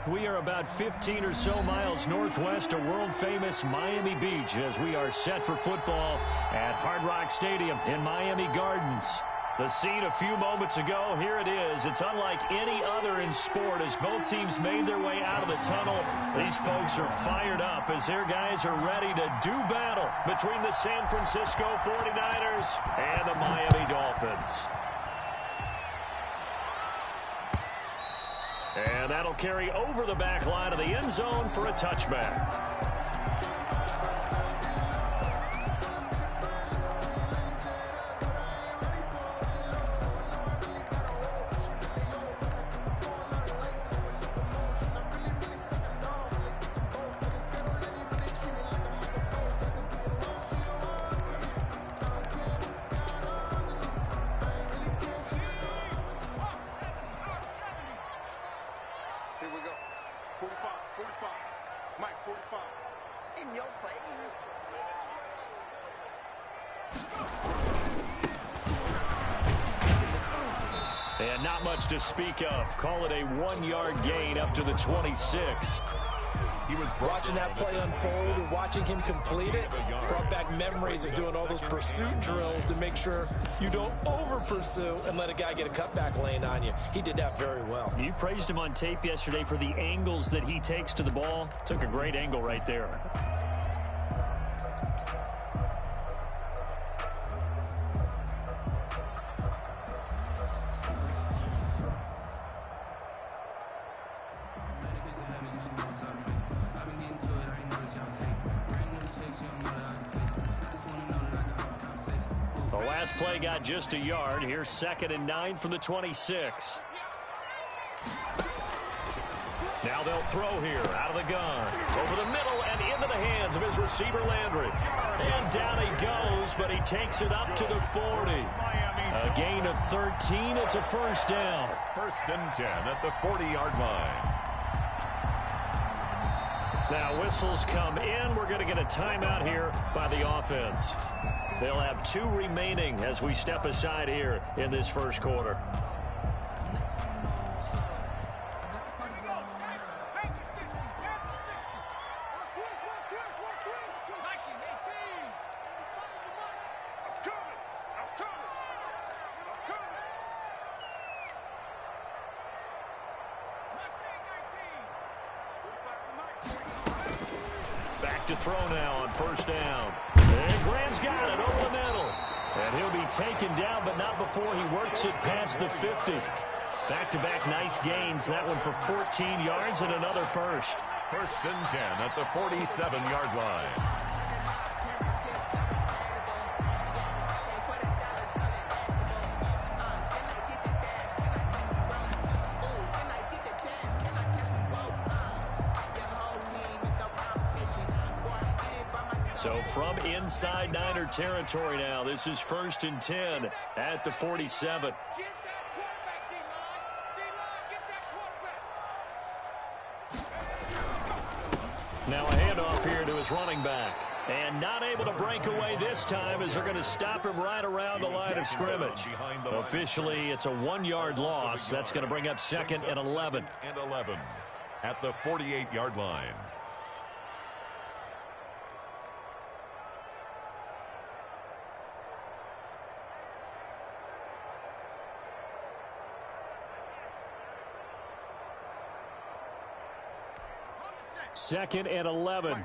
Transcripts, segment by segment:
We are about 15 or so miles northwest of world-famous Miami Beach as we are set for football at Hard Rock Stadium in Miami Gardens. The scene a few moments ago, here it is. It's unlike any other in sport as both teams made their way out of the tunnel. These folks are fired up as their guys are ready to do battle between the San Francisco 49ers and the Miami Dolphins. And that'll carry over the back line of the end zone for a touchback. And not much to speak of. Call it a 1-yard gain up to the 26. He was watching that play unfold and watching him complete it. Brought back memories of doing all those pursuit drills to make sure you don't over-pursue and let a guy get a cutback lane on you. He did that very well. You praised him on tape yesterday for the angles that he takes to the ball. Took a great angle right there. Play got just a yard. Here's 2nd and 9 from the 26. Now they'll throw here out of the gun. Over the middle and into the hands of his receiver Landry. And down he goes, but he takes it up to the 40. A gain of 13. It's a first down. 1st and 10 at the 40-yard line. Now whistles come in. We're going to get a timeout here by the offense. They'll have 2 remaining as we step aside here in this first quarter. Back to throw now on 1st down. And Graham's got it over the middle. And he'll be taken down, but not before he works it past the 50. Back-to-back nice gains. That one for 14 yards and another first. 1st and 10 at the 47-yard line. So from inside Niner territory now, this is 1st and 10 at the 47. Now a handoff here to his running back. And not able to break away this time as they're going to stop him right around the line of scrimmage. Officially, it's a 1-yard loss. That's going to bring up 2nd and 11. And 11 at the 48-yard line. Second and 11.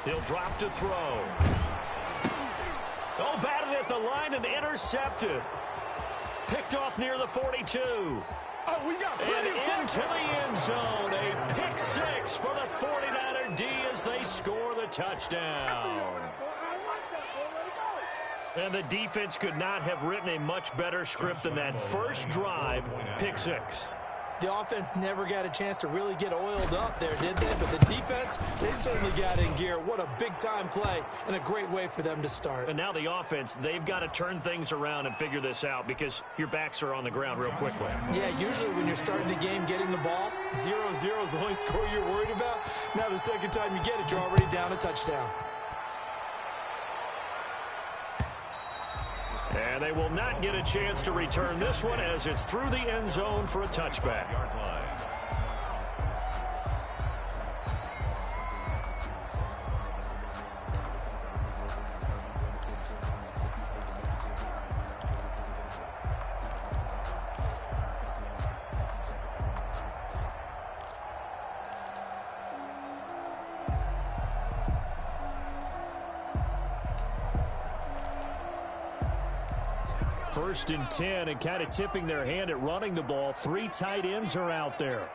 He'll drop to throw. Oh, batted at the line and intercepted. Picked off near the 42. Oh, we got plenty and into the end zone. A pick 6 for the 49er D as they score the touchdown. And the defense could not have written a much better script than that first drive, pick 6. The offense never got a chance to really get oiled up there, did they? But the defense, they certainly got in gear. What a big-time play and a great way for them to start. And now the offense, they've got to turn things around and figure this out because your backs are on the ground real quickly. Yeah, usually when you're starting the game getting the ball, 0-0 is the only score you're worried about. Now the second time you get it, you're already down a touchdown. And they will not get a chance to return this one as it's through the end zone for a touchback. Yard line. First and 10, and kind of tipping their hand at running the ball. 3 tight ends are out there.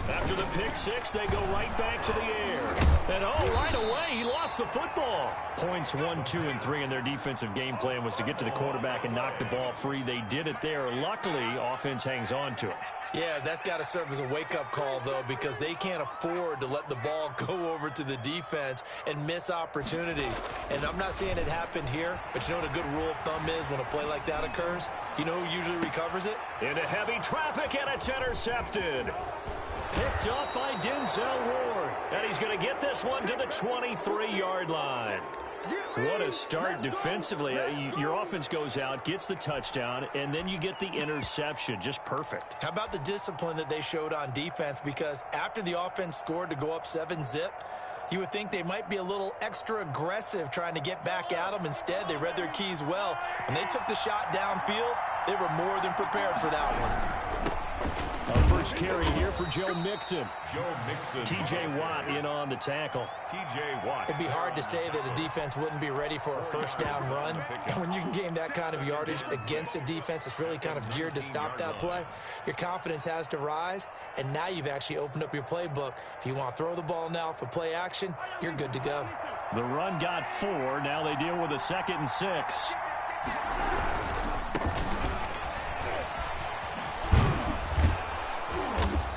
After the pick six, they go right back to the air. And right away, he lost the football. Points 1, 2, and 3 in their defensive game plan was to get to the quarterback and knock the ball free. They did it there. Luckily, offense hangs on to it. Yeah, that's got to serve as a wake-up call, though, because they can't afford to let the ball go over to the defense and miss opportunities. And I'm not saying it happened here, but you know what a good rule of thumb is when a play like that occurs? You know who usually recovers it? Into heavy traffic, and it's intercepted. Picked up by Denzel Ward. And he's going to get this one to the 23-yard line. What a start defensively. Your offense goes out, gets the touchdown, and then you get the interception. Just perfect. How about the discipline that they showed on defense? Because after the offense scored to go up 7-zip, you would think they might be a little extra aggressive trying to get back at them. Instead, they read their keys well. When they took the shot downfield, they were more than prepared for that one. A first carry here for Joe Mixon. Joe Mixon. T.J. Watt in on the tackle. T.J. Watt. It'd be hard to say that a defense wouldn't be ready for a first down run. When you can gain that kind of yardage against a defense that's really kind of geared to stop that play, your confidence has to rise, and now you've actually opened up your playbook. If you want to throw the ball now for play action, you're good to go. The run got 4. Now they deal with a 2nd and 6.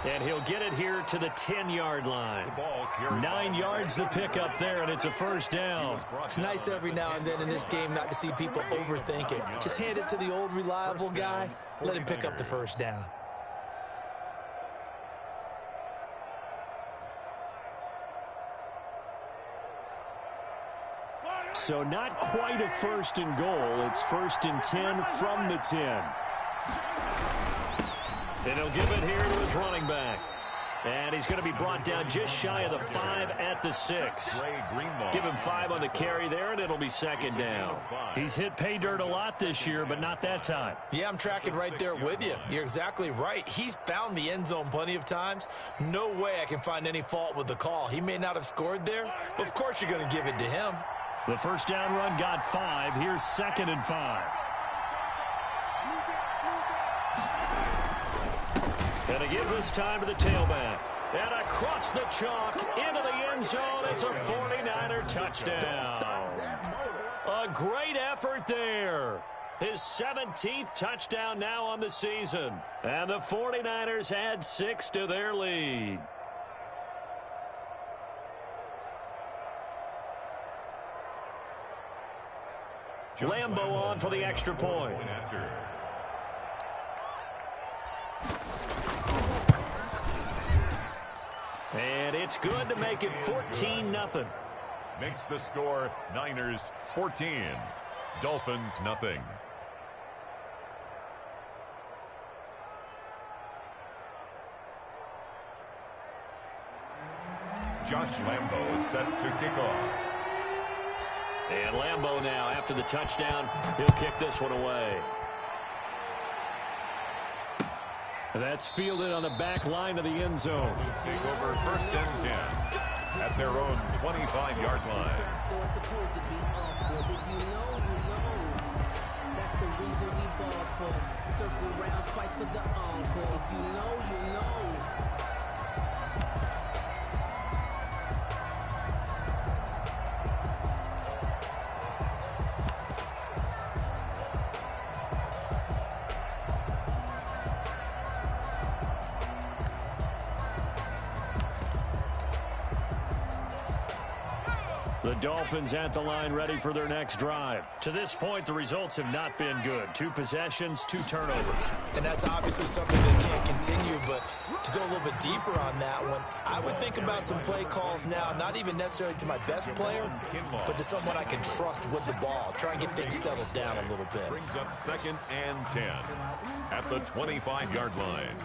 And he'll get it here to the 10-yard line. 9 yards the pick up there, and it's a first down. It's nice every now and then in this game not to see people overthink it. Just hand it to the old reliable guy. Let him pick up the first down. So not quite a first and goal. It's first and 10 from the 10. And he'll give it here to his running back. And he's going to be brought down just shy of the 5 at the 6. Give him 5 on the carry there, and it'll be 2nd down. He's hit pay dirt a lot this year, but not that time. Yeah, I'm tracking right there with you. You're exactly right. He's found the end zone plenty of times. No way I can find any fault with the call. He may not have scored there, but of course you're going to give it to him. The first down run got 5. Here's 2nd and 5. And they give this time to the tailback. And across the chalk into the end zone. It's a 49er touchdown. A great effort there. His 17th touchdown now on the season. And the 49ers add 6 to their lead. Lambo on for the extra point. And it's good to make it 14-0. Makes the score Niners 14. Dolphins nothing. Josh Lambo is set to kick off. And Lambo now, after the touchdown, he'll kick this one away. That's fielded on the back line of the end zone. Let's take over first and 10 at their own 25-yard line. That's the reason we ball for. Circle around twice for the encore. If you know, you know. The Dolphins at the line ready for their next drive. To this point, the results have not been good. 2 possessions, 2 turnovers. And that's obviously something that can't continue, but To go a little bit deeper on that one, I would think about some play calls now, not even necessarily to my best player, but to someone I can trust with the ball. Try and get things settled down a little bit. Brings up 2nd and 10 at the 25-yard line.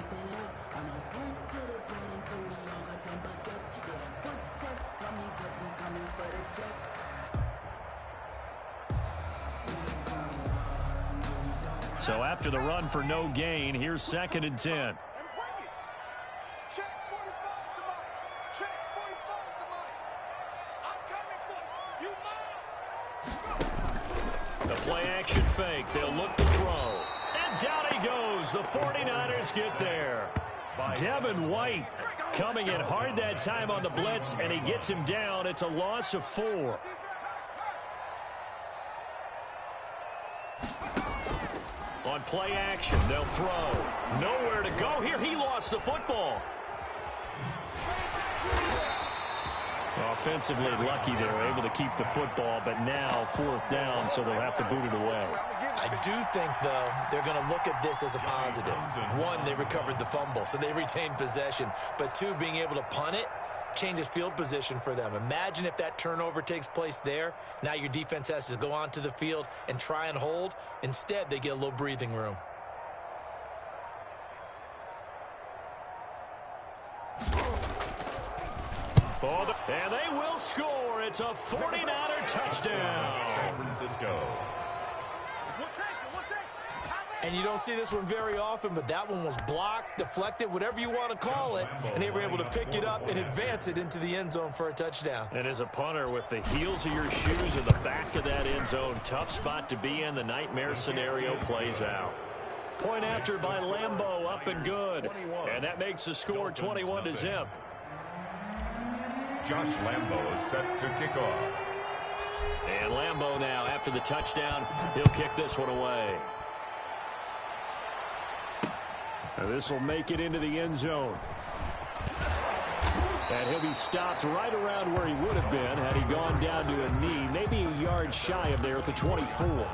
So after the run for no gain, here's 2nd and 10. The play action fake. They'll look to throw. And down he goes. The 49ers get there. Devin White coming in hard that time on the blitz, and he gets him down. It's a loss of 4. On play action, they'll throw. Nowhere to go here. He lost the football. Offensively lucky they were able to keep the football, but now 4th down, so they'll have to boot it away. I do think, though, they're going to look at this as a positive. 1, they recovered the fumble, so they retained possession. But 2, being able to punt it changes field position for them. Imagine if that turnover takes place there. Now your defense has to go onto the field and try and hold. Instead, they get a little breathing room. And they will score. It's a 49er touchdown. San Francisco. And you don't see this one very often, but that one was blocked, deflected, whatever you want to call it, and they were able to pick it up and advance it into the end zone for a touchdown. And as a punter, with the heels of your shoes in the back of that end zone, tough spot to be in. The nightmare scenario plays out. Point after by Lambo, up and good. And that makes the score 21-0. Josh Lambo is set to kick off. And Lambo now, after the touchdown, he'll kick this one away. And this will make it into the end zone. And he'll be stopped right around where he would have been had he gone down to a knee, maybe a yard shy of there at the 24.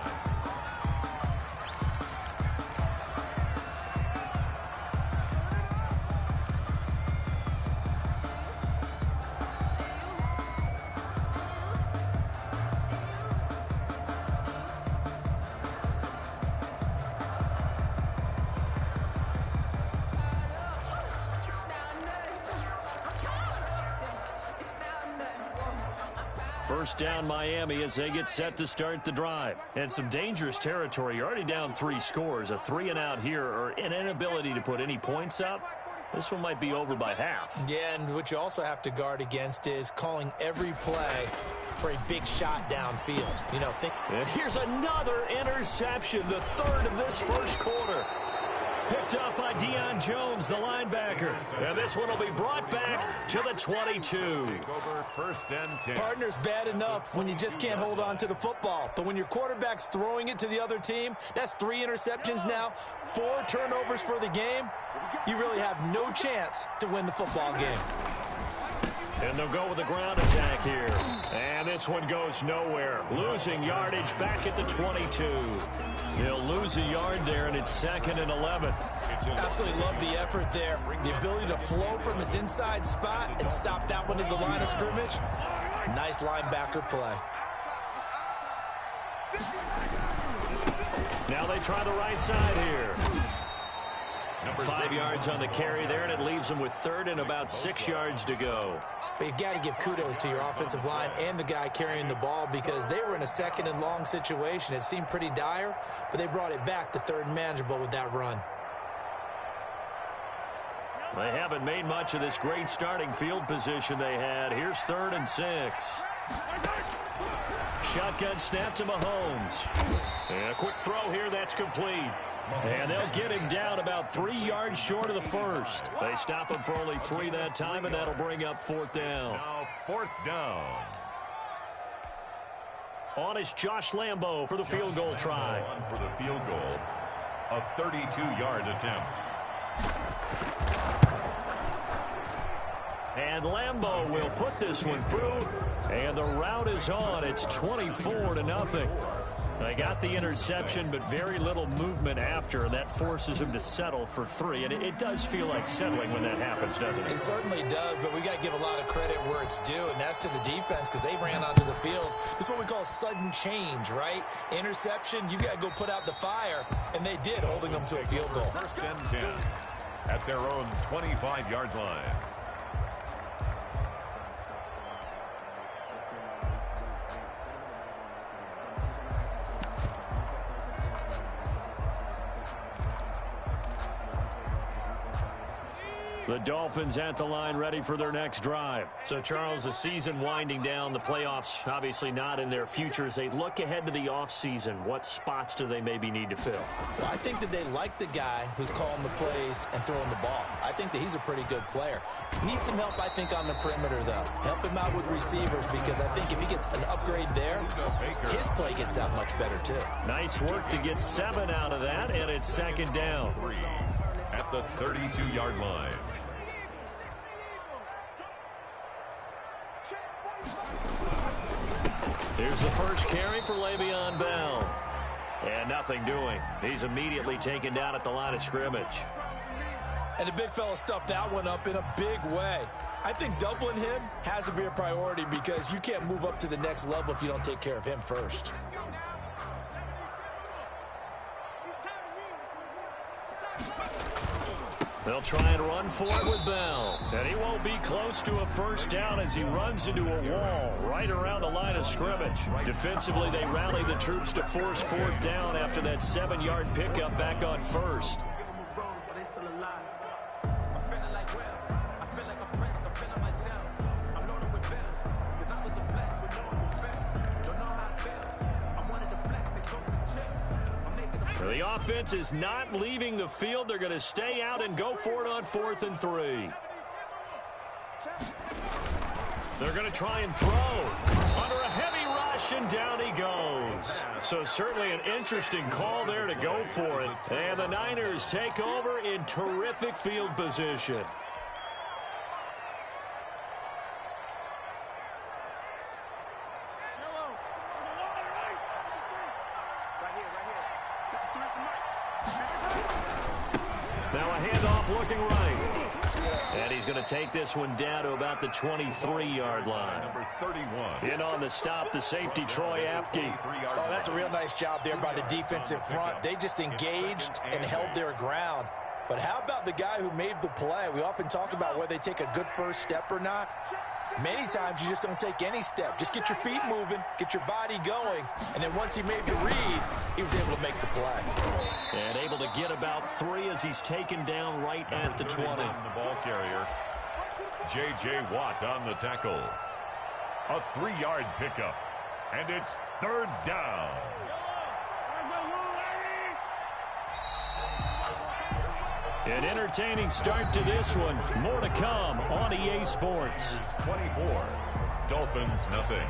First down Miami as they get set to start the drive. And some dangerous territory. You're already down 3 scores. A 3-and-out here, or an inability to put any points up. This one might be over by half. Yeah, and what you also have to guard against is calling every play for a big shot downfield. You know, and here's another interception, the 3rd of this first quarter. Picked up by Deion Jones, the linebacker. And this one will be brought back to the 22. Over 1st and 10. Partner's bad enough when you just can't hold on to the football. But when your quarterback's throwing it to the other team, that's 3 interceptions now, 4 turnovers for the game. You really have no chance to win the football game. And they'll go with the ground attack here. And this one goes nowhere. Losing yardage back at the 22. He'll lose a yard there, and it's 2nd and 11. Absolutely love the effort there. The ability to flow from his inside spot and stop that one at the line of scrimmage. Nice linebacker play. Now they try the right side here. 5 yards on the carry there, and it leaves them with 3rd and about 6 yards to go. But you've got to give kudos to your offensive line and the guy carrying the ball, because they were in a 2nd and long situation. It seemed pretty dire, but they brought it back to 3rd and manageable with that run. They haven't made much of this great starting field position they had. Here's 3rd and 6. Shotgun snap to Mahomes. And a quick throw here, that's complete. And they'll get him down about 3 yards short of the first. They stop him for only 3 that time, and that'll bring up 4th down. Now 4th down. On is Josh Lambo for the field goal try. For the field goal, a 32-yard attempt. And Lambo will put this one through, and the route is on. It's 24-0. They got the interception, but very little movement after, and that forces him to settle for 3. And it does feel like settling when that happens, doesn't it? It certainly does, but we got to give a lot of credit where it's due, and that's to the defense because they ran onto the field. This is what we call sudden change, right? Interception, you got to go put out the fire, and they did, holding them to a field goal. First and 10 at their own 25-yard line. The Dolphins at the line, ready for their next drive. So, Charles, the season winding down, the playoffs obviously not in their future. As they look ahead to the offseason, what spots do they maybe need to fill? Well, I think that they like the guy who's calling the plays and throwing the ball. I think that he's a pretty good player. Needs some help, I think, on the perimeter, though. Help him out with receivers because I think if he gets an upgrade there, his play gets that much better, too. Nice work to get 7 out of that, and it's second down. 3 at the 32-yard line. Here's the first carry for Le'Veon Bell. And nothing doing. He's immediately taken down at the line of scrimmage. And the big fella stuffed that one up in a big way. I think doubling him has to be a priority because you can't move up to the next level if you don't take care of him first. They'll try and run for it with Bell. And he won't be close to a first down as he runs into a wall right around the line of scrimmage. Defensively, they rally the troops to force 4th down after that 7-yard pickup back on first. The offense is not leaving the field. They're going to stay out and go for it on 4th and 3. They're going to try and throw under a heavy rush, and down he goes. So certainly an interesting call there to go for it. And the Niners take over in terrific field position. Looking right. And he's going to take this one down to about the 23-yard line. Number 31. In on the stop, the safety, Troy Apke. Oh, that's a real nice job there by the defensive front. They just engaged and held their ground. But how about the guy who made the play? We often talk about whether they take a good first step or not. Many times you just don't take any step. Just get your feet moving, get your body going, and then once he made the read, he was able to make the play. And able to get about 3 as he's taken down right at the 20. The ball carrier, J.J. Watt on the tackle. A 3-yard pickup, and it's 3rd down. An entertaining start to this one. More to come on EA Sports. 24, Dolphins nothing.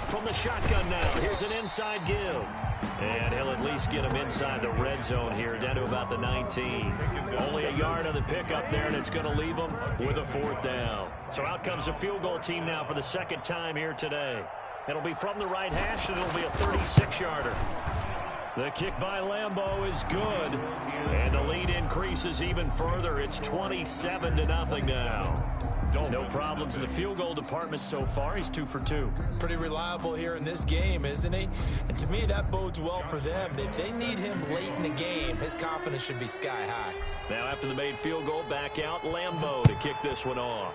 From the shotgun now, here's an inside give. And he'll at least get him inside the red zone here, down to about the 19. Only a yard on the pickup there, and it's going to leave him with a 4th down. So out comes the field goal team now for the 2nd time here today. It'll be from the right hash, and it'll be a 36-yarder. The kick by Lambeau is good, and the lead increases even further. It's 27-0 now. No problems in the field goal department so far. He's 2 for 2. Pretty reliable here in this game, isn't he? And to me, that bodes well for them. If they need him late in the game, his confidence should be sky high. Now after the made field goal, back out Lambeau to kick this one off.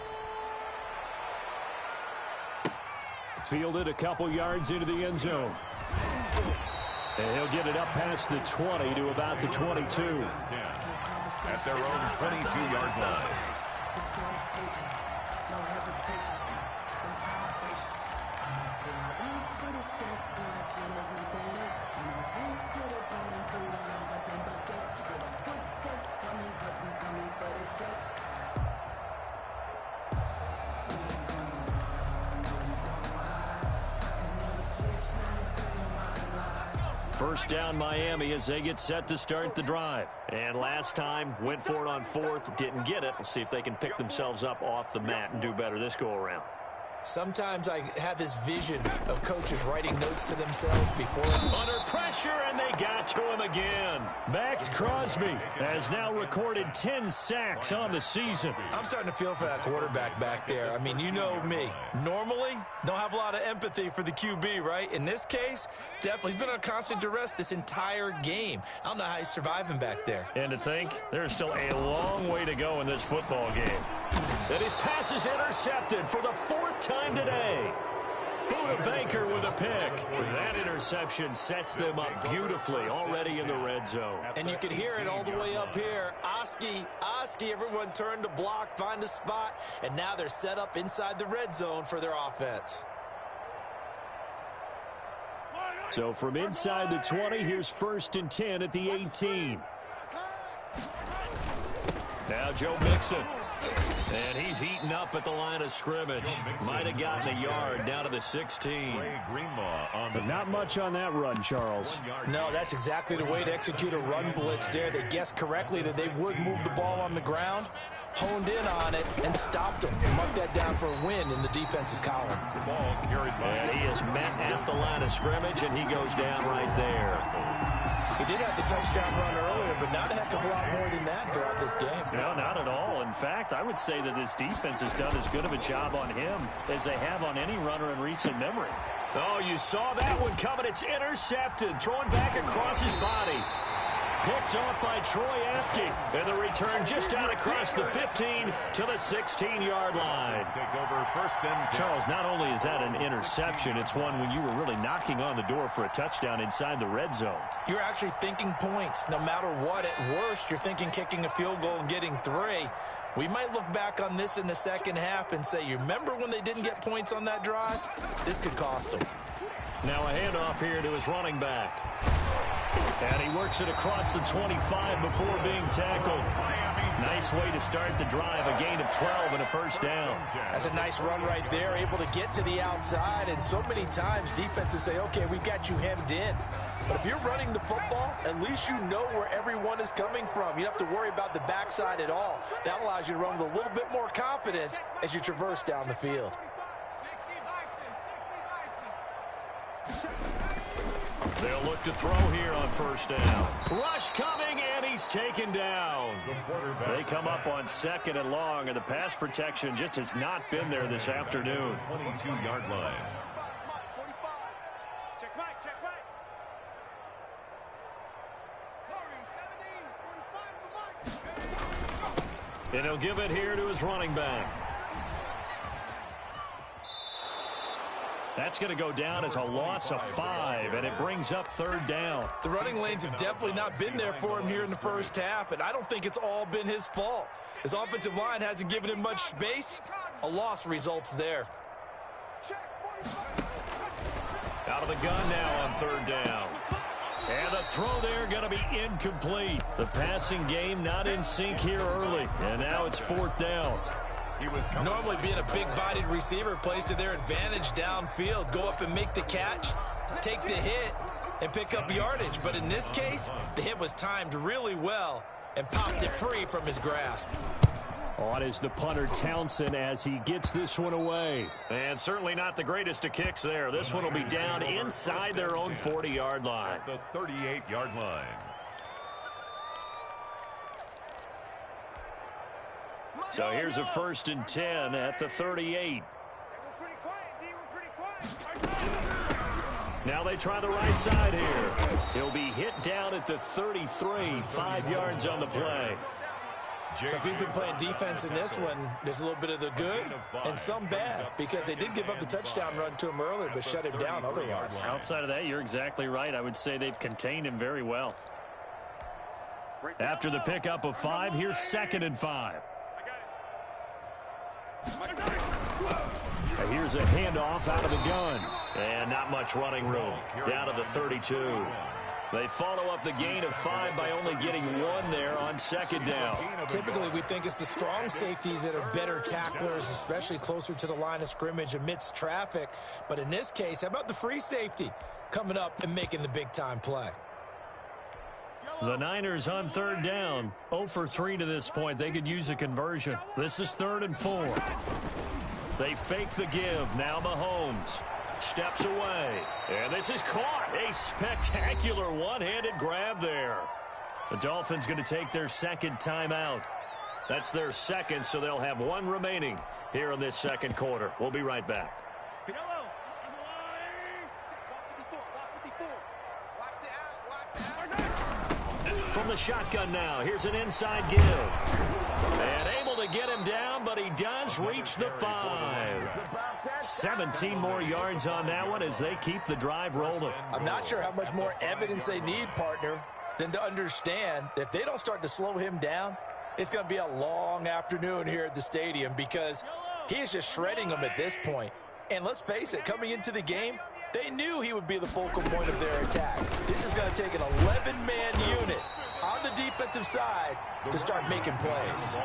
Fielded a couple yards into the end zone. And he'll get it up past the 20 to about the 22. 10 at their own 22-yard line. First down Miami as they get set to start the drive. And last time, went for it on fourth, didn't get it. We'll see if they can pick themselves up off the mat and do better this go-around. Sometimes I have this vision of coaches writing notes to themselves before. Under pressure, and they got to him again. Max Crosby has now recorded 10 sacks on the season. I'm starting to feel for that quarterback back there. I mean, you know me. Normally, don't have a lot of empathy for the QB, right? In this case, definitely. He's been on constant duress this entire game. I don't know how he's surviving back there. And to think, there's still a long way to go in this football game. And his pass is intercepted for the fourth time today. Buda Baker with a pick. That interception sets them up beautifully already in the red zone. And you can hear it all the way up here. Oski, everyone turned to block, find a spot, and now they're set up inside the red zone for their offense. So from inside the 20, here's 1st and 10 at the 18. Now Joe Mixon. And he's heating up at the line of scrimmage. Might have gotten a yard down to the 16. But not much on that run, Charles. No, that's exactly the way to execute a run blitz there. They guessed correctly that they would move the ball on the ground, honed in on it, and stopped them. Mark that down for a win in the defense's column. And he is met at the line of scrimmage, and he goes down right there. He did have the touchdown run earlier, but not a heck of a lot more than that throughout this game. No, not at all. In fact, I would say that this defense has done as good of a job on him as they have on any runner in recent memory. Oh, you saw that one coming. It's intercepted. Thrown back across his body. Picked off by Troy Apke. And the return just out across the 15 to the 16-yard line. Take over 1st and 10. Charles, not only is that an interception, it's one when you were really knocking on the door for a touchdown inside the red zone. You're actually thinking points. No matter what, at worst, you're thinking kicking a field goal and getting 3. We might look back on this in the second half and say, you remember when they didn't get points on that drive? This could cost them. Now a handoff here to his running back. And he works it across the 25 before being tackled. Nice way to start the drive. A gain of 12 and a 1st down. That's a nice run right there, able to get to the outside. And so many times defenses say, okay, we've got you hemmed in. But if you're running the football, at least you know where everyone is coming from. You don't have to worry about the backside at all. That allows you to run with a little bit more confidence as you traverse down the field. They'll look to throw here on 1st down. Rush coming, and he's taken down. They come up on 2nd and long, and the pass protection just has not been there this afternoon. 22-yard line. And he'll give it here to his running back. That's going to go down as a loss of 5, and it brings up 3rd down. The running lanes have definitely not been there for him here in the first half, and I don't think it's all been his fault. His offensive line hasn't given him much space. A loss results there. Out of the gun now on 3rd down. And the throw there going to be incomplete. The passing game not in sync here early, and now it's 4th down. Normally being a big-bodied receiver plays to their advantage downfield. Go up and make the catch, take the hit, and pick up yardage. But in this case, the hit was timed really well and popped it free from his grasp. On is the punter Townsend as he gets this one away. And certainly not the greatest of kicks there. This one will be down inside their own 40-yard line. The 38-yard line. So here's a 1st and 10 at the 38. Now they try the right side here. He'll be hit down at the 33, 5 yards on the play. So if you've been playing defense in this one, there's a little bit of the good and some bad, because they did give up the touchdown run to him earlier, but shut him down otherwise. Outside of that, you're exactly right. I would say they've contained him very well. After the pickup of 5, here's 2nd and 5. Here's a handoff out of the gun. And not much running room. Down to the 32. They follow up the gain of 5 by only getting 1 there on second down. Typically, we think it's the strong safeties that are better tacklers, especially closer to the line of scrimmage amidst traffic. But in this case, how about the free safety coming up and making the big-time play? The Niners on third down. 0 for 3 to this point. They could use a conversion. This is 3rd and 4. They fake the give. Now Mahomes steps away. And this is caught. A spectacular one-handed grab there. The Dolphins going to take their second timeout. That's their second, so they'll have 1 remaining here in this second quarter. We'll be right back. From the shotgun now, here's an inside give. And able to get him down, but he does reach the 5. 17 more yards on that one as they keep the drive rolling. I'm not sure how much more evidence they need, partner, than to understand that if they don't start to slow him down, it's going to be a long afternoon here at the stadium because he is just shredding them at this point. And let's face it, coming into the game, they knew he would be the focal point of their attack. This is going to take an 11-man unit on the defensive side to start making plays.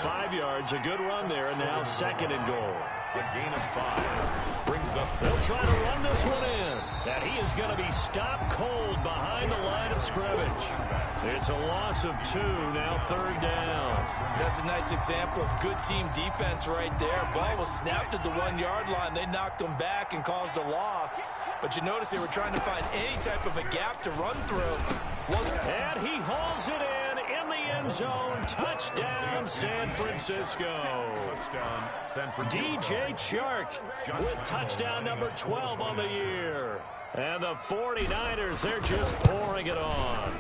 5 yards, a good run there, and now 2nd and goal. A gain of 5 brings up. They'll try to run this one in. And he is going to be stopped cold behind the line of scrimmage. It's a loss of 2, now 3rd down. That's a nice example of good team defense right there. Ball was snapped at the 1-yard line. They knocked them back and caused a loss. But you notice they were trying to find any type of a gap to run through. And he hauls it in the end zone. Touchdown, San Francisco. Touchdown, San Francisco. DJ Chark with touchdown number 12 on the year. And the 49ers, they're just pouring it on.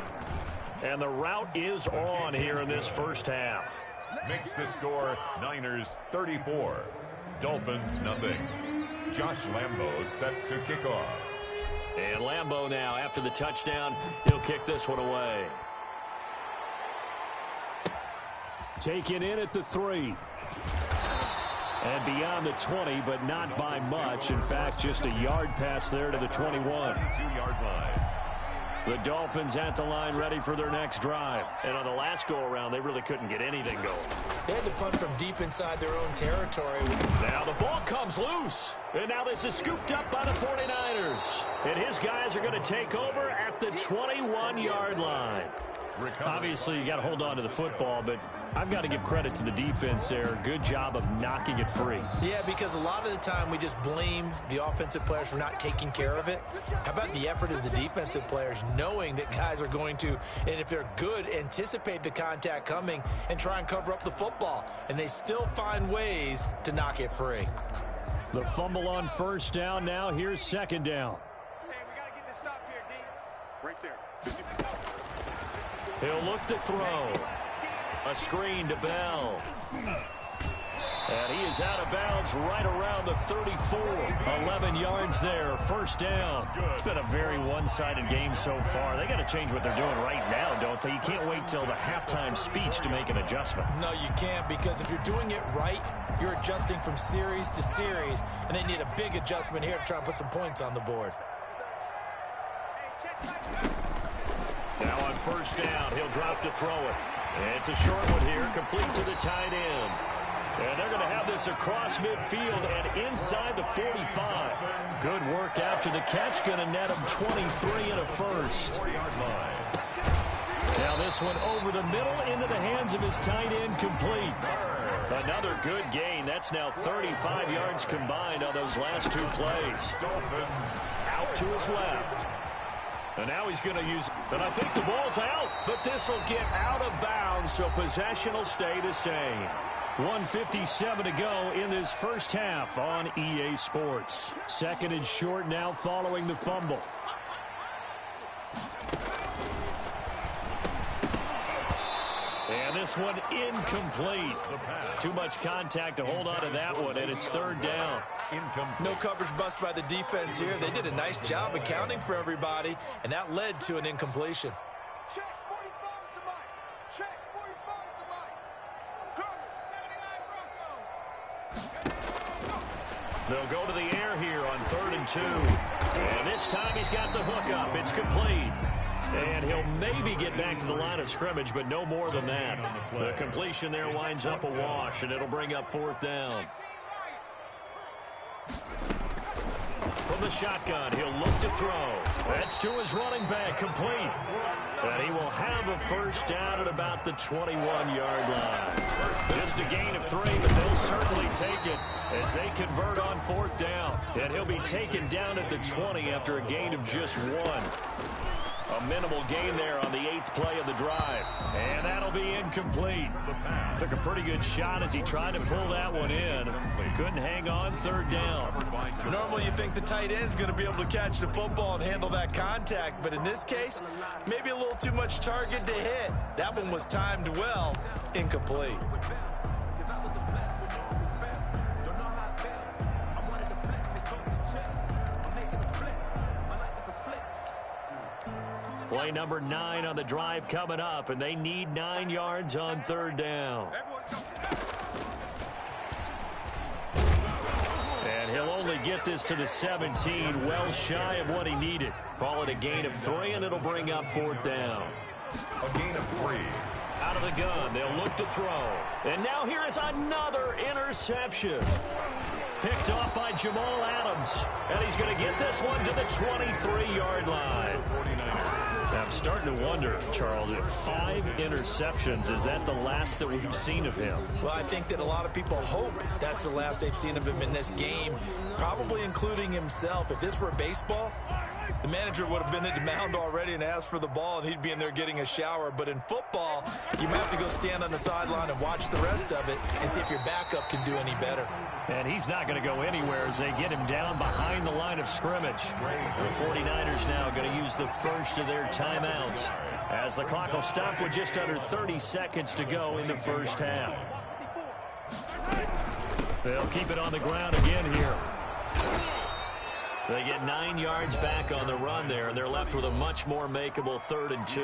And the route is on here in this first half. Makes the score Niners 34. Dolphins nothing. Josh Lambo set to kick off. And Lambo now, after the touchdown, he'll kick this one away. Taken in at the 3. And beyond the 20, but not by much. In fact, just a yard pass there to the 21. 2-yard line. The Dolphins at the line ready for their next drive. And on the last go-around, they really couldn't get anything going. They had to punt from deep inside their own territory. Now the ball comes loose. And now this is scooped up by the 49ers. And his guys are going to take over at the 21-yard line. Obviously, you got to hold on to the football, but I've got to give credit to the defense there. Good job of knocking it free. Yeah, because a lot of the time we just blame the offensive players for not taking care of it. How about the effort of the defensive players knowing that guys are going to, and if they're good, anticipate the contact coming and try and cover up the football. And they still find ways to knock it free. The fumble on first down now. Here's second down. Hey, we got to get this stop here, D. Right there. He'll look to throw. A screen to Bell. And he is out of bounds right around the 34. 11 yards there. First down. It's been a very one-sided game so far. They got to change what they're doing right now, don't they? You can't wait till the halftime speech to make an adjustment. No, you can't, because if you're doing it right, you're adjusting from series to series, and they need a big adjustment here to try and put some points on the board. Now on first down, he'll drop to throw it. And it's a short one here, complete to the tight end. And they're going to have this across midfield and inside the 45. Good work after the catch, going to net him 23 and a first. Now this one over the middle into the hands of his tight end, complete. Another good gain. That's now 35 yards combined on those last 2 plays. Dolphins Out to his left. And now he's going to use, and I think the ball's out, but this will get out of bounds, so possession will stay the same. 1:57 to go in this first half on EA Sports. Second and short now following the fumble. And this one incomplete. Too much contact to hold on to that one, and it's third down. No coverage bust by the defense here. They did a nice job accounting for everybody, and that led to an incompletion. Check 45 is the mic. Check 45 is the mic. Colonel. 79 Bronco. They'll go to the air here on 3rd and 2. And this time he's got the hook up. It's complete. And he'll maybe get back to the line of scrimmage, but no more than that. The completion there winds up a wash, and it'll bring up 4th down. From the shotgun, he'll look to throw. That's to his running back, complete. And he will have a 1st down at about the 21-yard line. Just a gain of 3, but they'll certainly take it as they convert on 4th down. And he'll be taken down at the 20 after a gain of just 1. A minimal gain there on the 8th play of the drive. And that'll be incomplete. Took a pretty good shot as he tried to pull that one in. Couldn't hang on 3rd down. Normally you think the tight end's going to be able to catch the football and handle that contact, but in this case, maybe a little too much target to hit. That one was timed well, incomplete. Play number 9 on the drive coming up, and they need 9 yards on 3rd down. And he'll only get this to the 17, well shy of what he needed. Call it a gain of 3, and it'll bring up 4th down. A gain of 3. Out of the gun, they'll look to throw. And now here is another interception. Picked off by Jamal Adams. And he's going to get this one to the 23-yard line. I'm starting to wonder, Charles, if 5 interceptions, is that the last that we've seen of him? Well, I think that a lot of people hope that's the last they've seen of him in this game, probably including himself. If this were baseball, the manager would have been at the mound already and asked for the ball, and he'd be in there getting a shower. But in football, you might have to go stand on the sideline and watch the rest of it and see if your backup can do any better. And he's not going to go anywhere as they get him down behind the line of scrimmage. The 49ers now going to use the first of their timeouts as the clock will stop with just under 30 seconds to go in the first half. They'll keep it on the ground again here. They get 9 yards back on the run there, and they're left with a much more makeable 3rd and 2.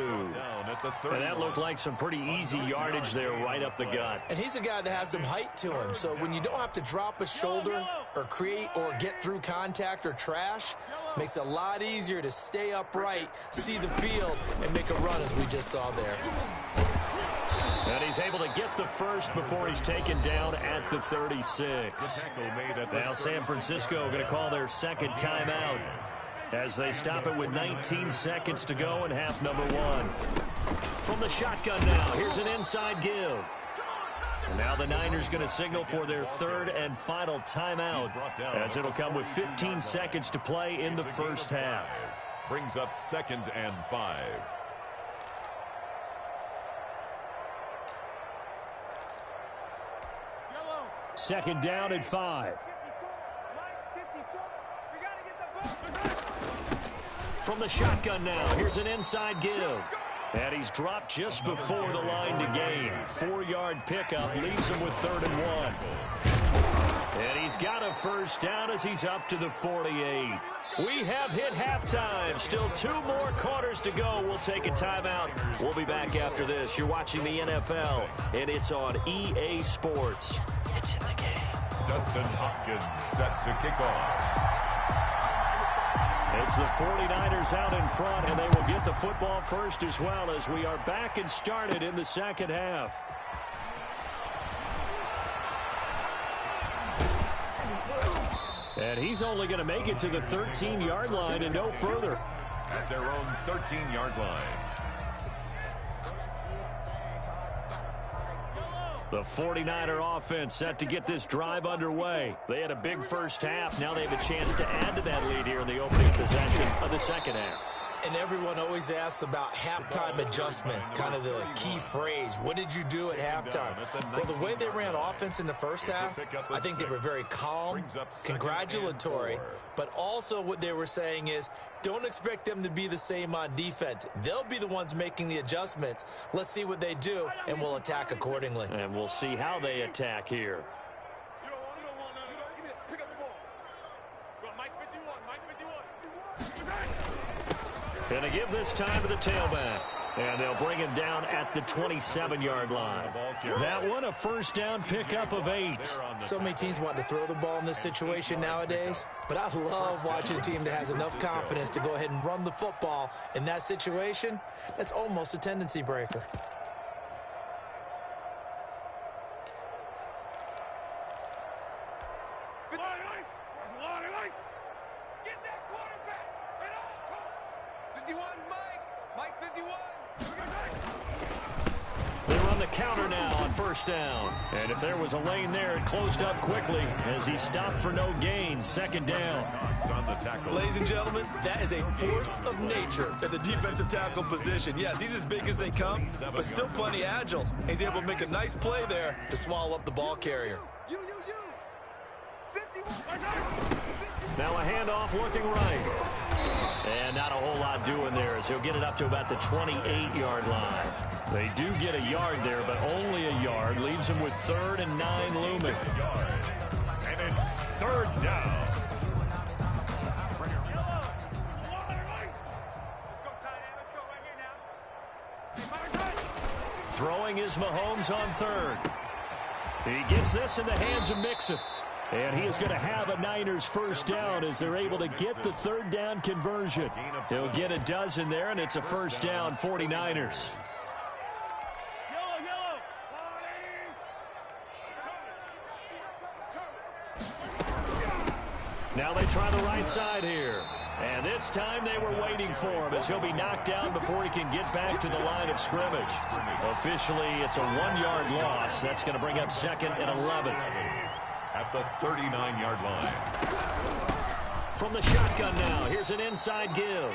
And that looked like some pretty easy yardage there right up the gut. And he's a guy that has some height to him, so when you don't have to drop a shoulder or create or get through contact or trash, makes it a lot easier to stay upright, see the field, and make a run as we just saw there. And he's able to get the first before he's taken down at the 36. Now San Francisco going to call their 2nd timeout as they stop it with 19 seconds to go in half number 1. From the shotgun now, here's an inside give. And now the Niners going to signal for their 3rd and final timeout as it'll come with 15 seconds to play in the first half. Brings up 2nd and 5. Second down and 5. From the shotgun now, here's an inside give. And he's dropped just before the line to gain. 4-yard pickup leaves him with 3rd and 1. And he's got a first down as he's up to the 48. We have hit halftime. Still 2 more quarters to go. We'll take a timeout. We'll be back after this. You're watching the NFL, and it's on EA Sports. It's in the game. Dustin Hopkins set to kick off. It's the 49ers out in front, and they will get the football first as well as we are back and started in the second half. And he's only going to make it to the 13-yard line and no further. At their own 13-yard line. The 49er offense set to get this drive underway. They had a big first half. Now they have a chance to add to that lead here in the opening possession of the second half. And everyone always asks about halftime adjustments, kind of the key phrase. What did you do at halftime? Well, the way they ran offense in the first half, I think they were very calm, congratulatory, but also what they were saying is don't expect them to be the same on defense. They'll be the ones making the adjustments. Let's see what they do, and we'll attack accordingly. And we'll see how they attack here. Going to give this time to the tailback. And they'll bring him down at the 27-yard line. That one, a first down pickup of 8. So many teams want to throw the ball in this situation nowadays, but I love watching a team that has enough confidence to go ahead and run the football in that situation. That's almost a tendency breaker. Get that quarterback! And all 51's Mike! Mike 51! They run the counter now on first down. And if there was a lane there, it closed up quickly as he stopped for no gain. Second down. On the tackle. Ladies and gentlemen, that is a force of nature at the defensive tackle position. Yes, he's as big as they come, but still plenty agile. He's able to make a nice play there to swallow up the ball carrier. You! 51! Now a handoff looking right. And not a whole lot doing there as he'll get it up to about the 28-yard line. They do get a yard there, but only a yard. Leaves them with 3rd and 9 looming. And it's 3rd down. Throwing is Mahomes on 3rd. He gets this in the hands of Mixon. And he is going to have a Niners first down as they're able to get the 3rd down conversion. He'll get a dozen there, and it's a first down, 49ers. Now they try the right side here. And this time they were waiting for him as he'll be knocked down before he can get back to the line of scrimmage. Officially, it's a 1-yard loss. That's going to bring up 2nd and 11. At the 39-yard line. From the shotgun now, here's an inside give.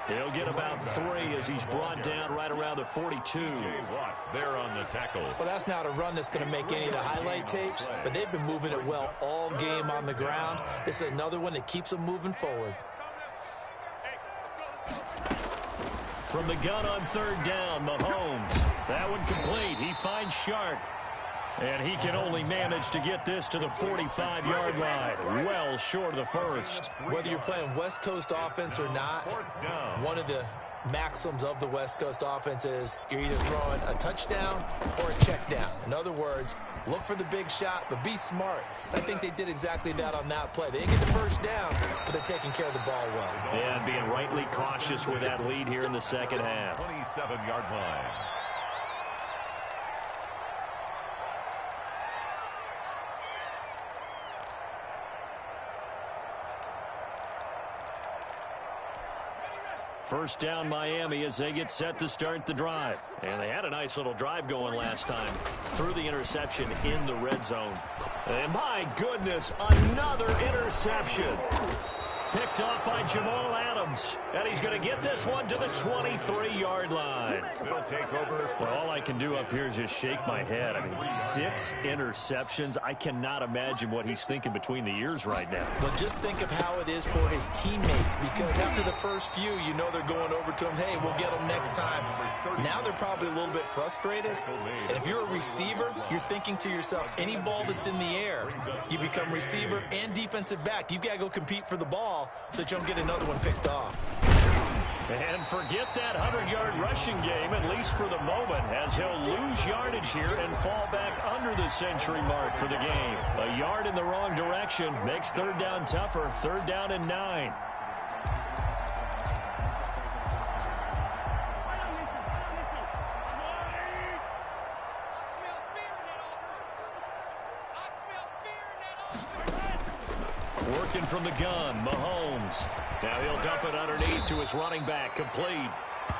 He'll get about 3 as he's brought down right around the 42. Watt there on the tackle. Well, that's not a run that's going to make any of the highlight tapes, but they've been moving it well all game on the ground. This is another one that keeps them moving forward. From the gun on 3rd down, Mahomes. That one complete. He finds Shark. And he can only manage to get this to the 45-yard line, well short of the first. Whether you're playing West Coast offense or not, one of the maxims of the West Coast offense is you're either throwing a touchdown or a check down. In other words, look for the big shot, but be smart. I think they did exactly that on that play. They didn't get the first down, but they're taking care of the ball well. And being rightly cautious with that lead here in the second half. 27-yard line. First down Miami as they get set to start the drive. And they had a nice little drive going last time. Threw the interception in the red zone. And my goodness, another interception. Picked off by Jamal Adams. And he's going to get this one to the 23-yard line. Will take over. Well, all I can do up here is just shake my head. I mean, 6 interceptions. I cannot imagine what he's thinking between the ears right now. Well, just think of how it is for his teammates, because after the first few, you know they're going over to him, hey, we'll get them next time. Now they're probably a little bit frustrated. And if you're a receiver, you're thinking to yourself, any ball that's in the air, you become receiver and defensive back. You've got to go compete for the ball so that you don't get another one picked off. And forget that 100-yard rushing game, at least for the moment, as he'll lose yardage here and fall back under the century mark for the game. A yard in the wrong direction makes 3rd down tougher. 3rd down and 9. Working from the gun, Mahomes. Now he'll dump it underneath to his running back, complete.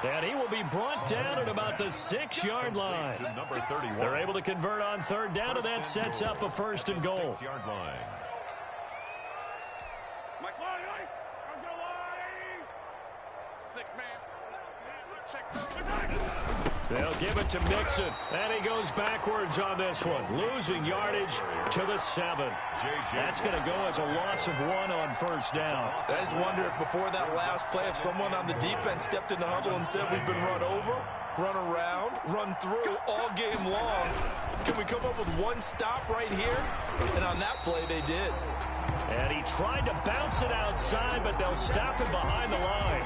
And he will be brought down at about the 6-yard line. Number 31. They're able to convert on 3rd down, and that sets up a 1st and goal. 6-yard line. Mike, line. 6-man. Check. They'll give it to Mixon, and he goes backwards on this one, losing yardage to the 7. That's going to go as a loss of 1 on 1st down. I just wonder if before that last play, if someone on the defense stepped in the huddle and said, we've been run over, run around, run through all game long. Can we come up with one stop right here? And on that play, they did. And he tried to bounce it outside, but they'll stop him behind the line.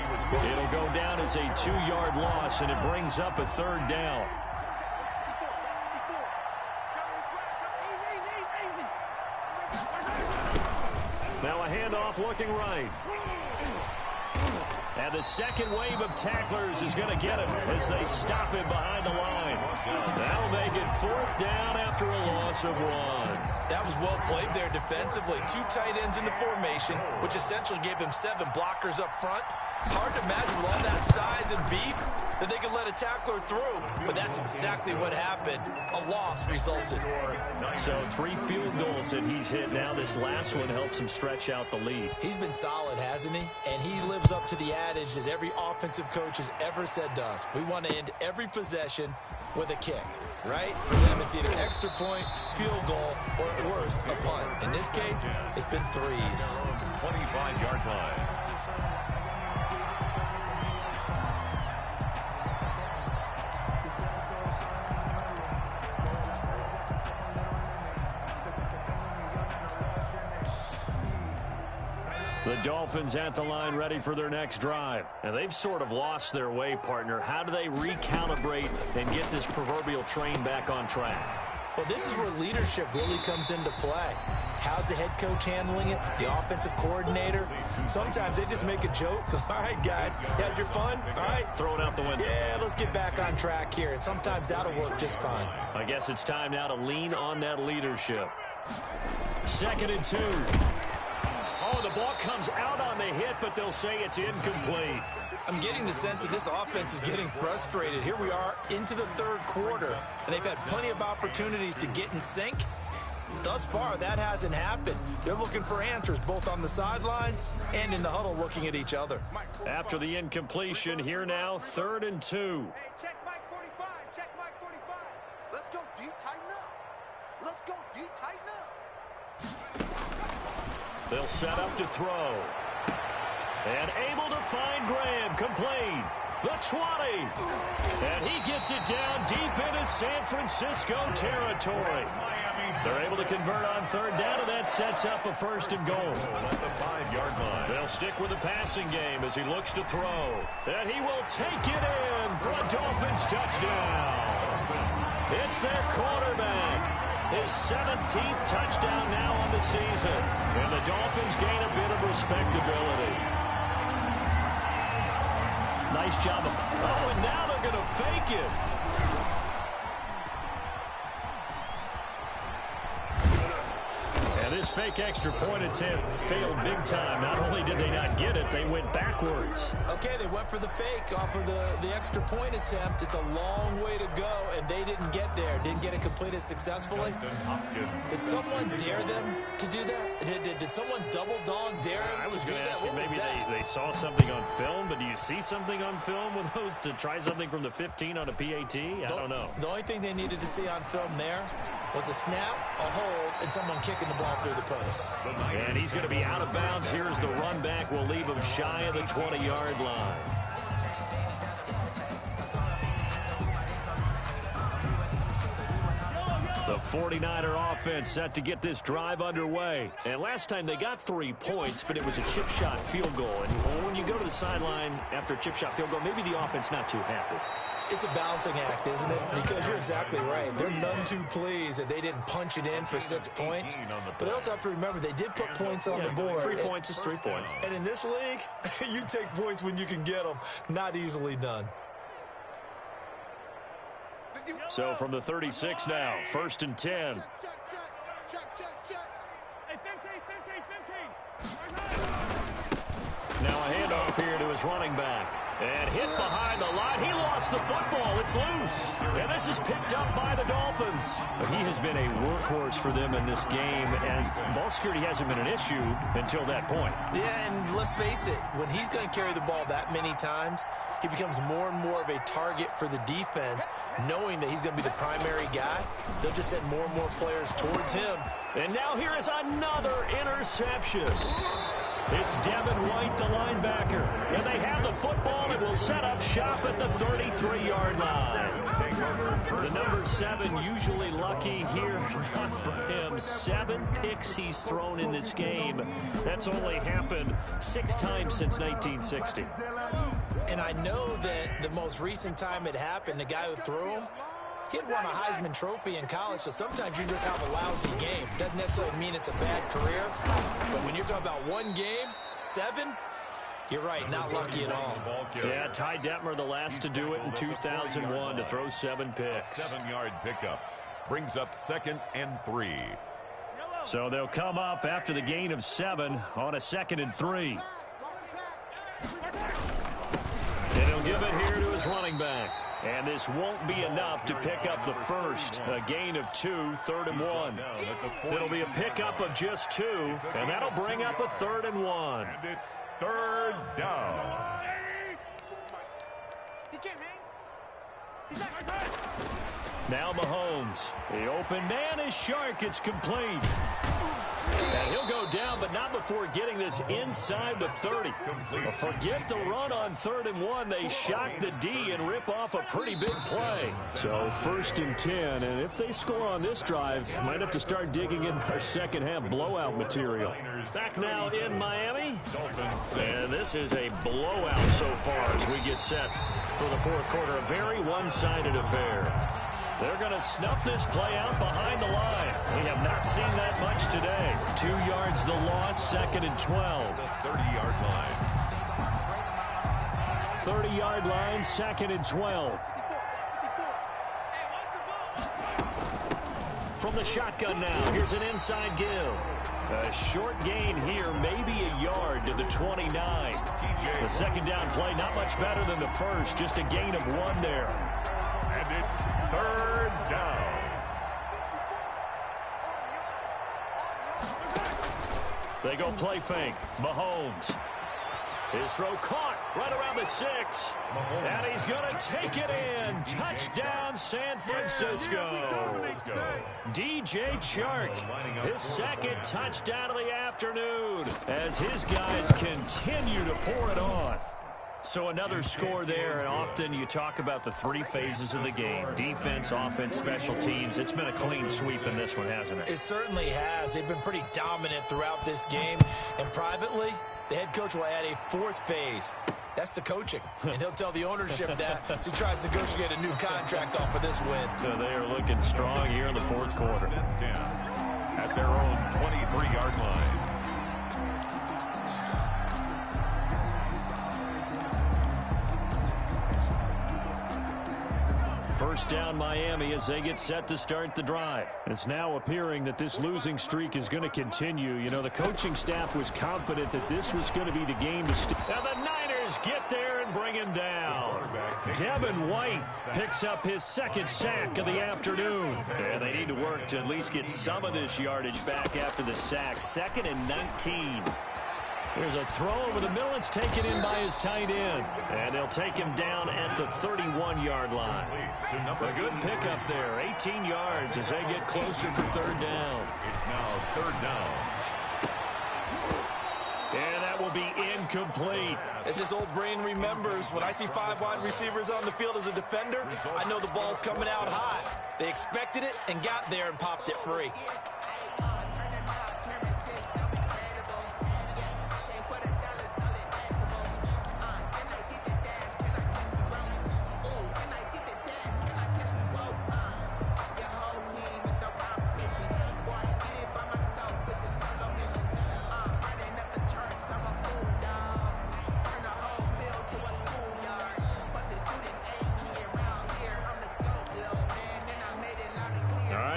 It'll go down as a 2-yard loss, and it brings up a 3rd down. Now a handoff looking right. And the second wave of tacklers is going to get him as they stop him behind the line. That'll make it 4th down after a loss of 1. That was well played there defensively. 2 tight ends in the formation, which essentially gave them 7 blockers up front. Hard to imagine with all that size and beef that they could let a tackler through. But that's exactly what happened. A loss resulted. So 3 field goals that he's hit now. This last one helps him stretch out the lead. He's been solid, hasn't he? And he lives up to the adage that every offensive coach has ever said to us. We want to end every possession with a kick, right? For them, it's either extra point, field goal, or at worst, a punt. In this case, it's been 3s. 25-yard line. The Dolphins at the line ready for their next drive. And they've sort of lost their way, partner. How do they recalibrate and get this proverbial train back on track? Well, this is where leadership really comes into play. How's the head coach handling it? The offensive coordinator? Sometimes they just make a joke. All right, guys, you had your fun? All right. Throw it out the window. Yeah, let's get back on track here. And sometimes that'll work just fine. I guess it's time now to lean on that leadership. 2nd and 2. Oh, the ball comes out on the hit, but they'll say it's incomplete. I'm getting the sense that this offense is getting frustrated. Here we are into the 3rd quarter, and they've had plenty of opportunities to get in sync. Thus far, that hasn't happened. They're looking for answers both on the sidelines and in the huddle looking at each other. After the incompletion, here now, 3rd and 2. Hey, check Mike 45. Check Mike 45. Let's go D, tighten up. Let's go D, tighten up. They'll set up to throw. And able to find Graham, complete. The 20. And he gets it down deep into San Francisco territory. They're able to convert on 3rd down, and that sets up a 1st and goal. At the 5-yard line. They'll stick with the passing game as he looks to throw. And he will take it in for a Dolphins touchdown. It's their quarterback. His 17th touchdown now on the season. And the Dolphins gain a bit of respectability. Nice job. Oh, and now they're going to fake it. And this fake extra point attempt failed big time. Not only did they not get it, they went backwards. Okay, they went for the fake off of the extra point attempt. It's a long way to go, and they didn't get there. Didn't get it completed successfully. Did someone dare them to do that? Did someone double dog dare them I was to do going to that? ask you, What was maybe that? they saw something on film, but do you see something on film with those to try something from the 15 on a PAT? I don't know. The only thing they needed to see on film there was a snap, a hold, and someone kicking the ball through the post. And he's going to be out of bounds. Here's the run back. We'll leave him shy of the 20-yard line. The 49er offense set to get this drive underway. And last time they got 3 points, but it was a chip shot field goal. And when you go to the sideline after a chip shot field goal, maybe the offense not too happy. It's a balancing act, isn't it? Because you're exactly right. They're none too pleased that they didn't punch it in for 6 points. But they also have to remember they did put points on the board. 3 points is 3 points. And in this league, you take points when you can get them. Not easily done. So from the 36 now, 1st and 10. Check. Hey, 15. Now a handoff here to his running back. And hit behind the line. He lost the football. It's loose. And this is picked up by the Dolphins. But he has been a workhorse for them in this game. And ball security hasn't been an issue until that point. Yeah, and let's face it, when he's going to carry the ball that many times, he becomes more and more of a target for the defense, knowing that he's going to be the primary guy. They'll just send more and more players towards him. And now here is another interception. It's Devin White, the linebacker. And they have the football and will set up shop at the 33-yard line. The number 7 usually lucky here. Not for him. 7 picks he's thrown in this game. That's only happened 6 times since 1960. And I know that the most recent time it happened, the guy who threw him, he had won a Heisman Trophy in college, so sometimes you just have a lousy game. Doesn't necessarily mean it's a bad career, but when you're talking about one game, 7, you're right, not lucky at all. Yeah, Ty Detmer, the last to do it in 2001, to throw 7 picks. 7-yard pickup brings up 2nd and 3. So they'll come up after the gain of 7 on a 2nd and 3. And he'll give it here to his running back. And this won't be enough to pick up the first. A gain of 2, 3rd and 1. It'll be a pickup of just 2, and that'll bring up a 3rd and 1. And it's 3rd down. Now Mahomes. The open man is Shark. It's complete. And he'll go down, but not before getting this inside the 30. Forget the run on 3rd and 1. They shock the D and rip off a pretty big play. So 1st and 10, and if they score on this drive, might have to start digging in our second half blowout material. Back now in Miami, and this is a blowout so far as we get set for the 4th quarter. A very one-sided affair. They're going to snuff this play out behind the line. We have not seen that much today. 2 yards the loss, 2nd and 12. 30-yard line. 30-yard line, 2nd and 12. From the shotgun now, here's an inside give. A short gain here, maybe a yard to the 29. The 2nd down play, not much better than the first, just a gain of 1 there. And it's 3rd down. They go play fake. Mahomes. His throw caught right around the 6. And he's going to take it in. Touchdown, San Francisco. DJ Chark, his 2nd touchdown of the afternoon as his guys continue to pour it on. So another score there, and often you talk about the 3 phases of the game. Defense, offense, special teams. It's been a clean sweep in this one, hasn't it? It certainly has. They've been pretty dominant throughout this game. And privately, the head coach will add a 4th phase. That's the coaching. And he'll tell the ownership that as he tries to negotiate a new contract off of this win. So they are looking strong here in the 4th quarter. 10 at their own 23-yard line. First down Miami as they get set to start the drive. It's now appearing that this losing streak is going to continue. You know, the coaching staff was confident that this was going to be the game to stay. Now the Niners get there and bring him down. Devin White picks up his 2nd sack of the afternoon. And they need to work to at least get some of this yardage back after the sack. 2nd and 19. There's a throw over the middle. It's taken in by his tight end. And they'll take him down at the 31-yard line. A good pickup there. 18 yards as they get closer for 3rd down. It's now 3rd down. And that will be incomplete. As this old brain remembers, when I see 5 wide receivers on the field as a defender, I know the ball's coming out high. They expected it and got there and popped it free.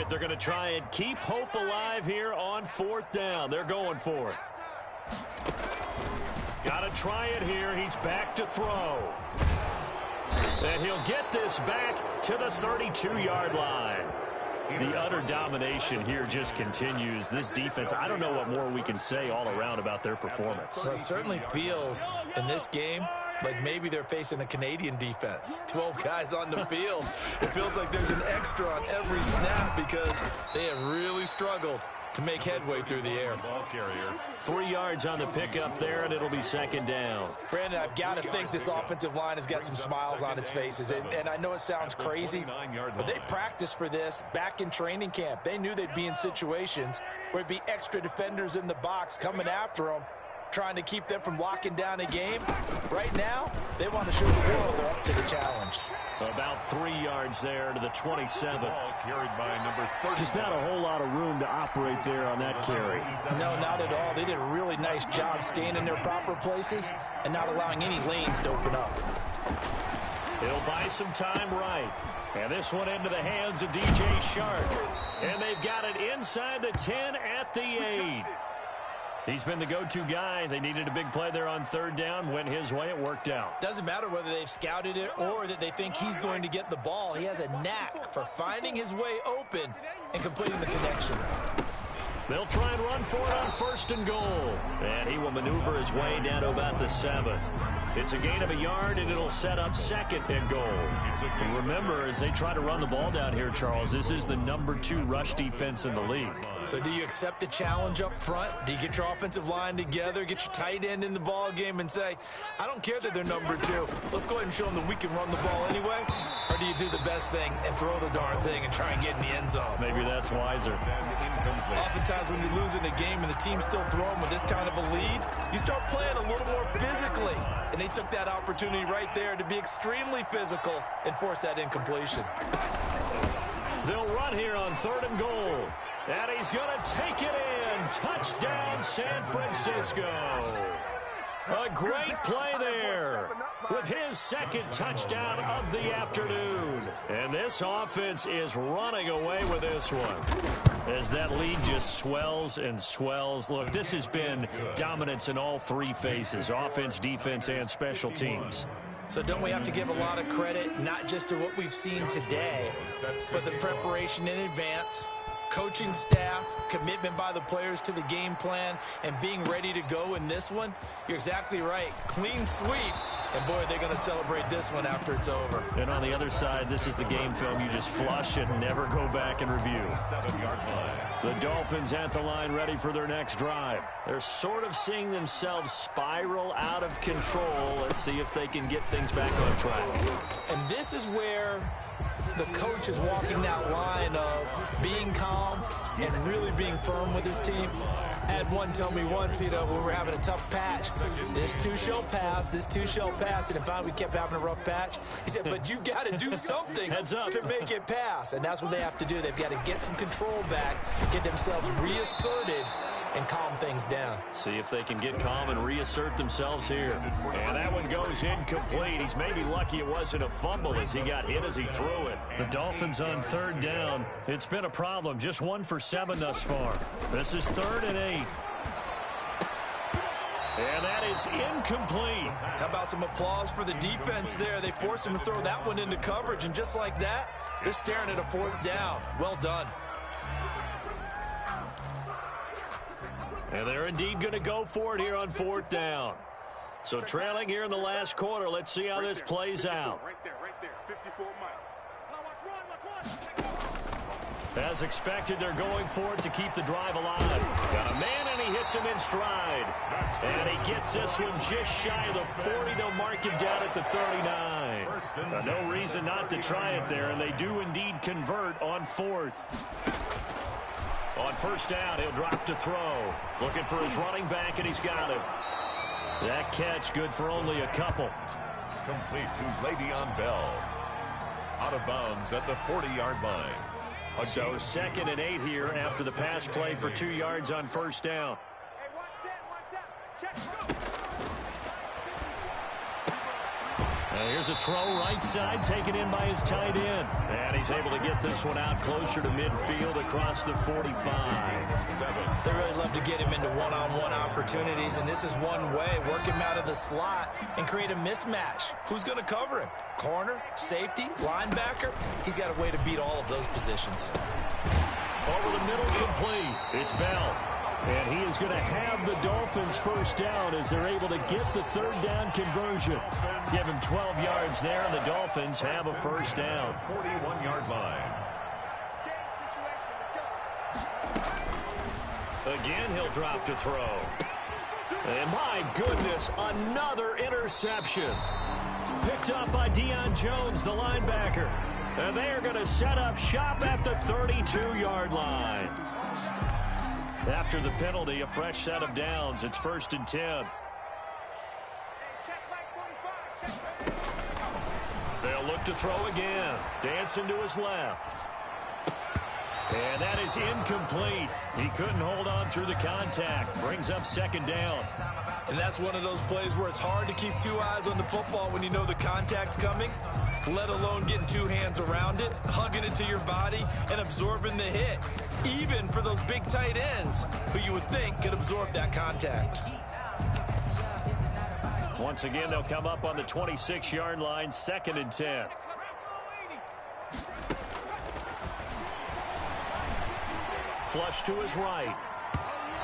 They're going to try and keep hope alive here on 4th down. They're going for it. Got to try it here. He's back to throw. And he'll get this back to the 32-yard line. The utter domination here just continues. This defense, I don't know what more we can say all around about their performance. Well, it certainly feels in this game like maybe they're facing a Canadian defense. 12 guys on the field. It feels like there's an extra on every snap because they have really struggled to make headway through the air. Ball carrier. 3 yards on the pickup there, and it'll be second down. Brandon, I've got to think this offensive line has got some smiles on its faces. And I know it sounds crazy, but they practiced for this back in training camp. They knew they'd be in situations where it'd be extra defenders in the box coming after them, trying to keep them from locking down a game. Right now, they want to show the world they're up to the challenge. About 3 yards there to the 27. Ball carried by number 30. Just not a whole lot of room to operate there on that carry. No, not at all. They did a really nice job staying in their proper places and not allowing any lanes to open up. He'll buy some time right. And this one into the hands of DJ Chark. And they've got it inside the 10 at the 8. He's been the go-to guy. They needed a big play there on third down. Went his way. It worked out. Doesn't matter whether they've scouted it or that they think he's going to get the ball. He has a knack for finding his way open and completing the connection. They'll try and run for it on first and goal. And he will maneuver his way down to about the 7. It's a gain of a yard, and it'll set up second and goal. And remember, as they try to run the ball down here, Charles, this is the number 2 rush defense in the league. So do you accept the challenge up front? Do you get your offensive line together, get your tight end in the ball game and say, I don't care that they're number 2. Let's go ahead and show them that we can run the ball anyway? Or do you do the best thing and throw the darn thing and try and get in the end zone? Maybe that's wiser. Oftentimes when you're losing a game and the team's still throwing with this kind of a lead, you start playing a little more physically. And they took that opportunity right there to be extremely physical and force that incompletion. They'll run here on third and goal. And he's going to take it in. Touchdown, San Francisco. A great play there with his second touchdown of the afternoon. And this offense is running away with this one as that lead just swells and swells. Look, this has been dominance in all 3 phases, offense, defense, and special teams. So don't we have to give a lot of credit, not just to what we've seen today, but the preparation in advance, coaching staff, commitment by the players to the game plan, and being ready to go in this one? You're exactly right. Clean sweep. And, boy, they're going to celebrate this one after it's over. And on the other side, this is the game film you just flush and never go back and review. 7-yard line. The Dolphins at the line ready for their next drive. They're sort of seeing themselves spiral out of control. Let's see if they can get things back on track. And this is where the coach is walking that line of being calm and really being firm with his team. I had one tell me once, when we were having a tough patch, this too shall pass, this too shall pass. And finally we kept having a rough patch. He said, but you got to do something to make it pass. And that's what they have to do. They've got to get some control back, get themselves reasserted, and calm things down. See if they can get calm and reassert themselves here. And that one goes incomplete. He's maybe lucky it wasn't a fumble as he got hit as he threw it. The Dolphins on third down. It's been a problem. Just 1 for 7 thus far. This is 3rd and 8. And that is incomplete. How about some applause for the defense there? They forced him to throw that one into coverage, and just like that, they're staring at a 4th down. Well done. And they're indeed going to go for it here on 4th down. So trailing here in the last quarter. Let's see how this plays out. Right there, 54 Mike. As expected, they're going for it to keep the drive alive. Got a man, and he hits him in stride. And he gets this one just shy of the 40. They'll mark him down at the 39. No reason not to try it there, and they do indeed convert on 4th. On first down, he'll drop to throw. Looking for his running back, and he's got it. That catch good for only a couple. Complete to Le'Veon Bell. Out of bounds at the 40-yard line. So 2nd and 8 here after the pass play for 2 yards on first down. Hey, one set. Check. And here's a throw right side taken in by his tight end. And he's able to get this one out closer to midfield across the 45. They really love to get him into one-on-one opportunities, and this is one way. Work him out of the slot and create a mismatch. Who's going to cover him? Corner, safety, linebacker? He's got a way to beat all of those positions. Over the middle, complete. It's Bell. And he is going to have the Dolphins first down as they're able to get the 3rd down conversion. Give him 12 yards there, and the Dolphins have a first down. 41-yard line. Stay in situation. Let's go. Again, he'll drop to throw. And my goodness, another interception. Picked up by Deion Jones, the linebacker. And they are going to set up shop at the 32-yard line. After the penalty, a fresh set of downs. It's 1st and 10. They'll look to throw again. Dancing to his left. And that is incomplete. He couldn't hold on through the contact. Brings up 2nd down. And that's one of those plays where it's hard to keep 2 eyes on the football when you know the contact's coming, let alone getting 2 hands around it, hugging it to your body, and absorbing the hit, even for those big tight ends who you would think could absorb that contact. Once again, they'll come up on the 26-yard line, 2nd and 10. Flush to his right.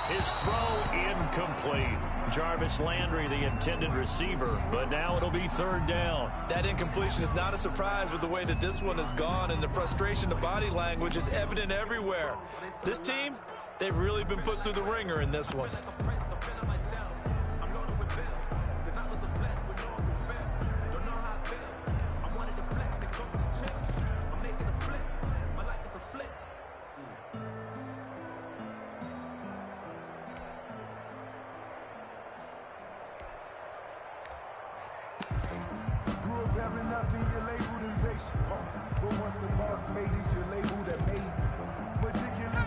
His throw incomplete. Jarvis Landry, the intended receiver, but now it'll be 3rd down. That incompletion is not a surprise with the way that this one has gone, and the frustration, the body language is evident everywhere. This team, they've really been put through the ringer in this one.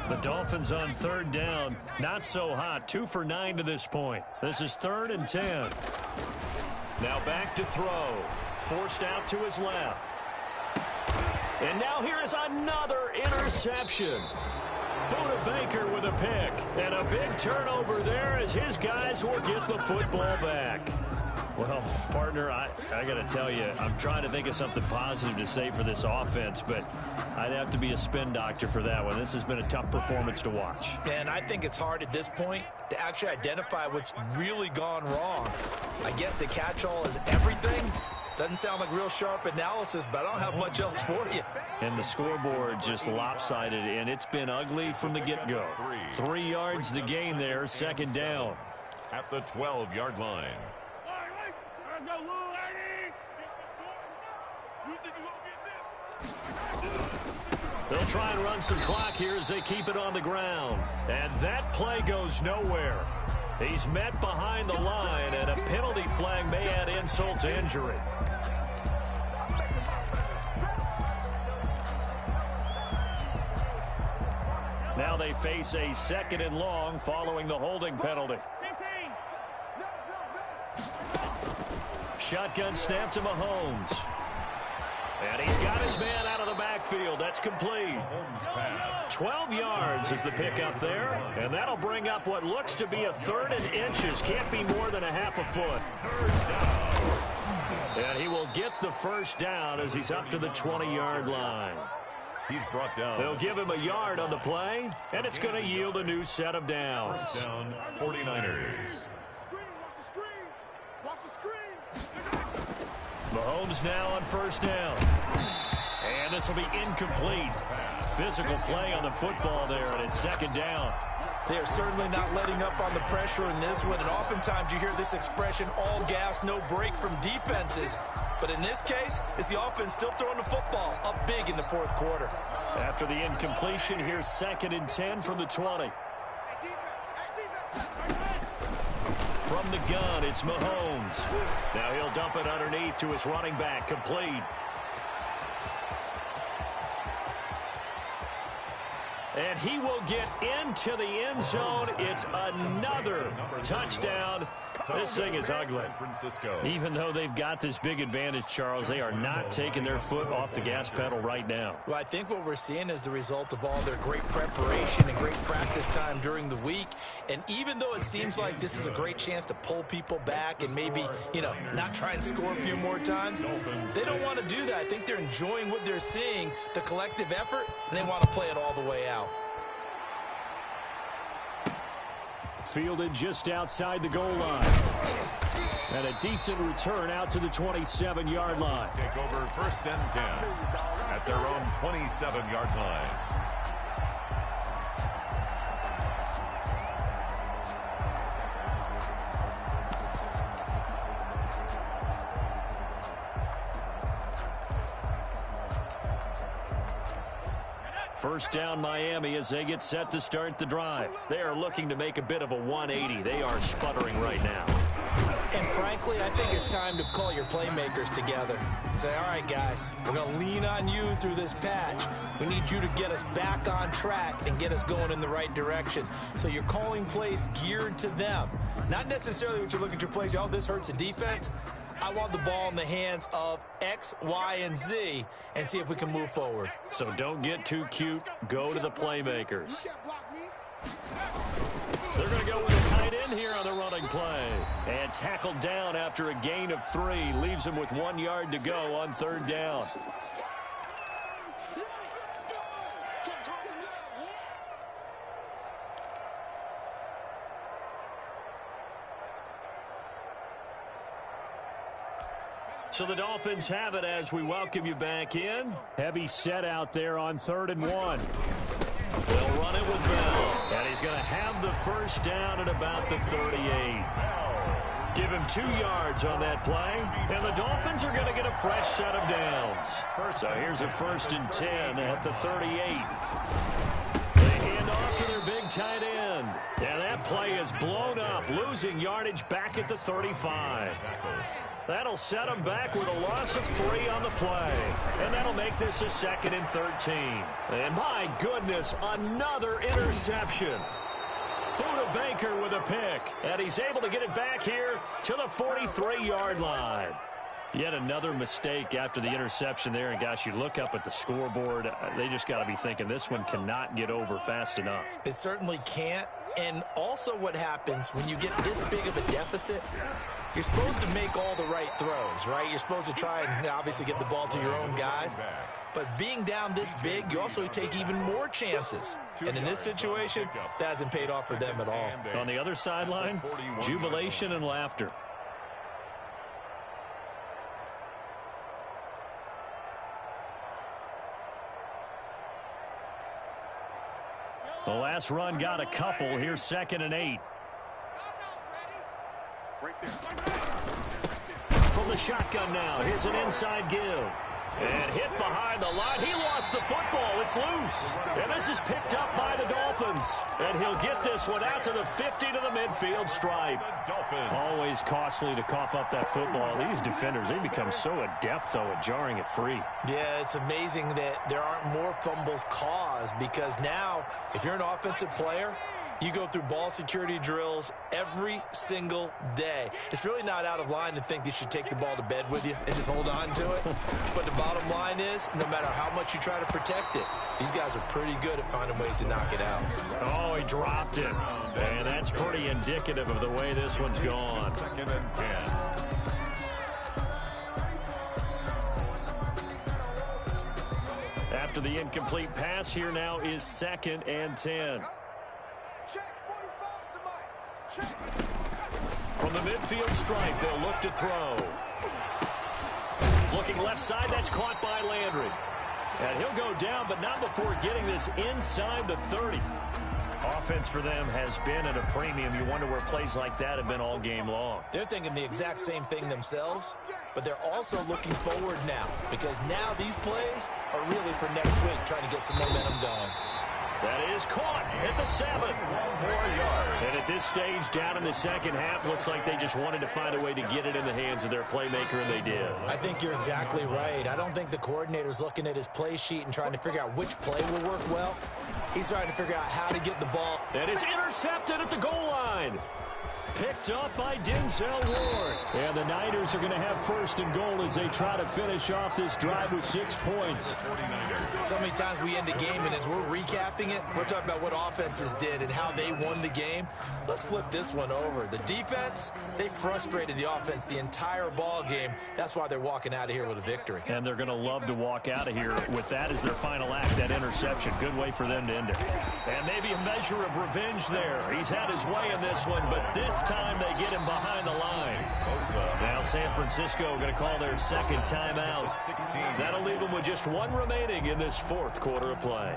The Dolphins on 3rd down. Not so hot. 2 for 9 to this point. This is 3rd and 10. Now back to throw. Forced out to his left. And now here is another interception. Buda Baker with a pick. And a big turnover there as his guys will get the football back. Well, partner, I got to tell you, I'm trying to think of something positive to say for this offense, but I'd have to be a spin doctor for that one. This has been a tough performance to watch. And I think it's hard at this point to actually identify what's really gone wrong. I guess the catch-all is everything. Doesn't sound like real sharp analysis, but I don't have much else for you. And the scoreboard just lopsided, and it's been ugly from the get-go. 3 yards the gain there, 2nd down. At the 12-yard line. They'll try and run some clock here as they keep it on the ground. And that play goes nowhere. He's met behind the line, and a penalty flag may add insult to injury. Now they face a 2nd and long following the holding penalty. Shotgun snap to Mahomes. And he's got his man out of the backfield. That's complete. 12 yards is the pickup there. And that'll bring up what looks to be a 3rd and inches. Can't be more than a half a foot. And he will get the 1st down as he's up to the 20-yard line. He's brought down. They'll give him a yard on the play, and it's going to yield a new set of downs. 1st down, 49ers. Mahomes now on 1st down. And this will be incomplete. Physical play on the football there, and it's 2nd down. They are certainly not letting up on the pressure in this one, and oftentimes you hear this expression, all gas, no break from defenses. But in this case, it's the offense still throwing the football up big in the 4th quarter. After the incompletion, here's 2nd and 10 from the 20. From the gun, it's Mahomes. Now he'll dump it underneath to his running back, complete. And he will get into the end zone. It's another touchdown. This thing is ugly. Even though they've got this big advantage, Charles, they are not taking their foot off the gas pedal right now. Well, I think what we're seeing is the result of all their great preparation and great practice time during the week. And even though it seems like this is a great chance to pull people back and maybe, not try and score a few more times, they don't want to do that. I think they're enjoying what they're seeing, the collective effort, and they want to play it all the way out. Fielded just outside the goal line. And a decent return out to the 27-yard line. Take over 1st and 10 at their own 27-yard line. First down Miami as they get set to start the drive. They are looking to make a bit of a 180. They are sputtering right now. And frankly, I think it's time to call your playmakers together and say, all right, guys, we're going to lean on you through this patch. We need you to get us back on track and get us going in the right direction. So you're calling plays geared to them. Not necessarily what you look at your plays, oh, this hurts the defense. I want the ball in the hands of X, Y, and Z and see if we can move forward. So don't get too cute. Go to the playmakers. They're going to go with a tight end here on the running play. And tackled down after a gain of 3. Leaves him with 1 yard to go on third down. So the Dolphins have it as we welcome you back in. Heavy set out there on 3rd and 1. They'll run it with Bell. And he's going to have the first down at about the 38. Give him 2 yards on that play. And the Dolphins are going to get a fresh set of downs. So here's a 1st and 10 at the 38. They hand off to their big tight end. And that play is blown up, losing yardage back at the 35. That'll set them back with a loss of 3 on the play. And that'll make this a 2nd and 13. And my goodness, another interception. Buda Baker with a pick. And he's able to get it back here to the 43-yard line. Yet another mistake after the interception there. And gosh, you look up at the scoreboard, they just got to be thinking this one cannot get over fast enough. It certainly can't. And also what happens when you get this big of a deficit, you're supposed to make all the right throws, right? You're supposed to try and obviously get the ball to your own guys. But being down this big, you also take even more chances. And in this situation, that hasn't paid off for them at all. On the other sideline, jubilation and laughter. The last run got a couple. Here's 2nd and 8. From the shotgun now. Here's an inside give. And hit behind the line. He lost the football. It's loose. And this is picked up by the Dolphins. And he'll get this one out to the 50 to the midfield stripe. Always costly to cough up that football. These defenders, they become so adept, though, at jarring it free. Yeah, it's amazing that there aren't more fumbles caused because now, if you're an offensive player, you go through ball security drills every single day. It's really not out of line to think you should take the ball to bed with you and just hold on to it. But the bottom line is, no matter how much you try to protect it, these guys are pretty good at finding ways to knock it out. Oh, he dropped it. And that's pretty indicative of the way this one's gone. 2nd and 10. After the incomplete pass, here now is 2nd and 10. From the midfield stripe, they'll look to throw. Looking left side, that's caught by Landry. And he'll go down, but not before getting this inside the 30. Offense for them has been at a premium. You wonder where plays like that have been all game long. They're thinking the exact same thing themselves, but they're also looking forward now because now these plays are really for next week, trying to get some momentum going. That is caught at the 7. 1 more yard. And at this stage, down in the second half, looks like they just wanted to find a way to get it in the hands of their playmaker, and they did. I think you're exactly right. I don't think the coordinator's looking at his play sheet and trying to figure out which play will work well. He's trying to figure out how to get the ball. And it's intercepted at the goal line. Picked up by Denzel Ward. And the Niners are going to have 1st and goal as they try to finish off this drive with 6 points. So many times we end a game, and as we're recapping it, we're talking about what offenses did and how they won the game. Let's flip this one over. The defense, they frustrated the offense the entire ball game. That's why they're walking out of here with a victory. And they're going to love to walk out of here with that as their final act, that interception. Good way for them to end it. And maybe a measure of revenge there. He's had his way in this one, but this time they get him behind the line. Now San Francisco going to call their 2nd timeout. That'll leave them with just 1 remaining in this 4th quarter of play.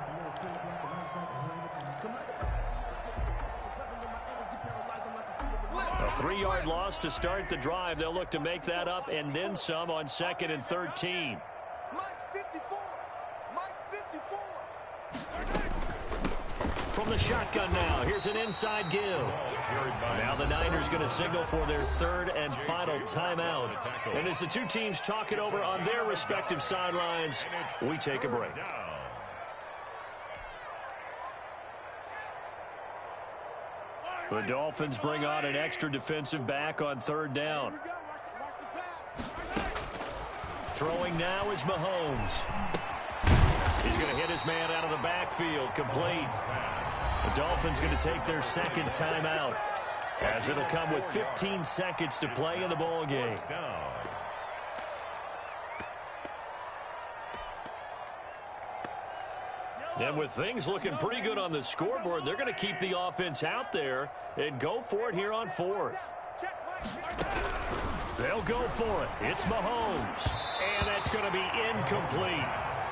A 3-yard loss to start the drive. They'll look to make that up and then some on 2nd and 13. Mike 54. Mike 54. From the shotgun now, here's an inside give. Now the Niners going to signal for their third and final timeout. And as the two teams talk it over on their respective sidelines, we take a break. The Dolphins bring on an extra defensive back on third down. Throwing now is Mahomes. He's going to hit his man out of the backfield, complete. The Dolphins going to take their second timeout, as it'll come with 15 seconds to play in the ball game. And with things looking pretty good on the scoreboard, they're going to keep the offense out there and go for it here on fourth. They'll go for it. It's Mahomes. And that's going to be incomplete.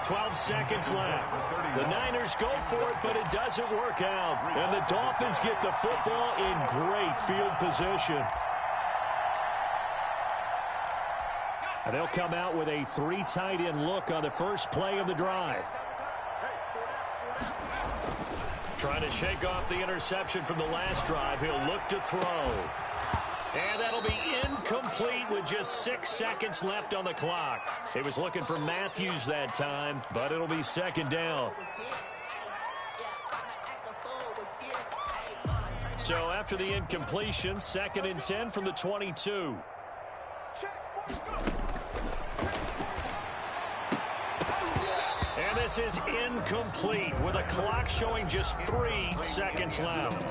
12 seconds left. The Niners go for it, but it doesn't work out. And the Dolphins get the football in great field position. And they'll come out with a 3 tight end look on the first play of the drive. Trying to shake off the interception from the last drive. He'll look to throw. And that'll be incomplete with just 6 seconds left on the clock. He was looking for Matthews that time, but it'll be second down. So after the incompletion, 2nd and 10 from the 22. And this is incomplete with a clock showing just 3 seconds left.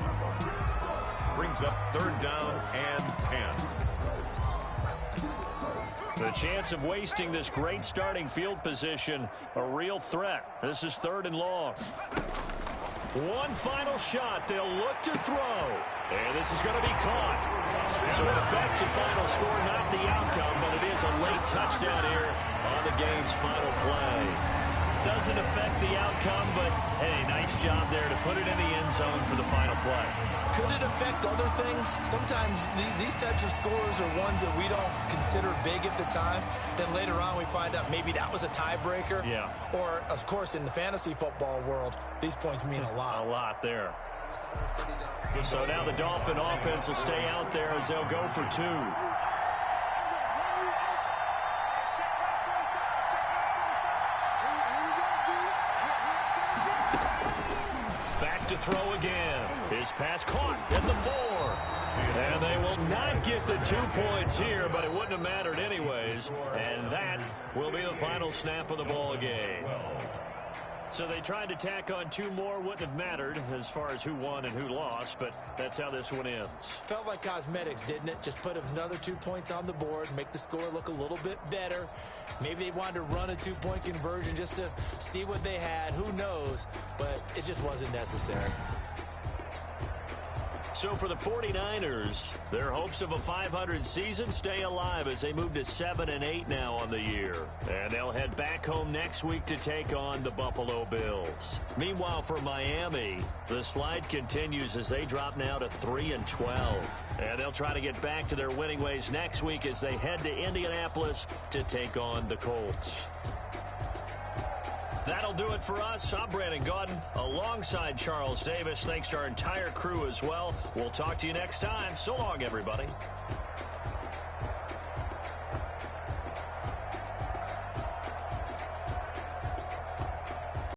Brings up third down and 10. The chance of wasting this great starting field position, a real threat. This is 3rd and long. One final shot. They'll look to throw. And this is going to be caught. So it affects the final score, not the outcome, but it is a late touchdown here on the game's final play. Doesn't affect the outcome, but, hey, nice job there to put it in the end zone for the final play. Could it affect other things? Sometimes these types of scores are ones that we don't consider big at the time. Then later on we find out maybe that was a tiebreaker. Yeah. Or, of course, in the fantasy football world, these points mean a lot. A lot there. So now the Dolphin offense will stay out there as they'll go for 2. To throw again. His pass caught at the 4. And they will not get the 2 points here, but it wouldn't have mattered anyways. And that will be the final snap of the ball game. So they tried to tack on 2 more. Wouldn't have mattered as far as who won and who lost, but that's how this one ends. Felt like cosmetics, didn't it? Just put another 2 points on the board, make the score look a little bit better. Maybe they wanted to run a 2-point conversion just to see what they had. Who knows? But it just wasn't necessary. So for the 49ers, their hopes of a 500 season stay alive as they move to 7-8 now on the year. And they'll head back home next week to take on the Buffalo Bills. Meanwhile, for Miami, the slide continues as they drop now to 3-12. And they'll try to get back to their winning ways next week as they head to Indianapolis to take on the Colts. That'll do it for us. I'm Brandon Gaudin alongside Charles Davis. Thanks to our entire crew as well. We'll talk to you next time. So long, everybody.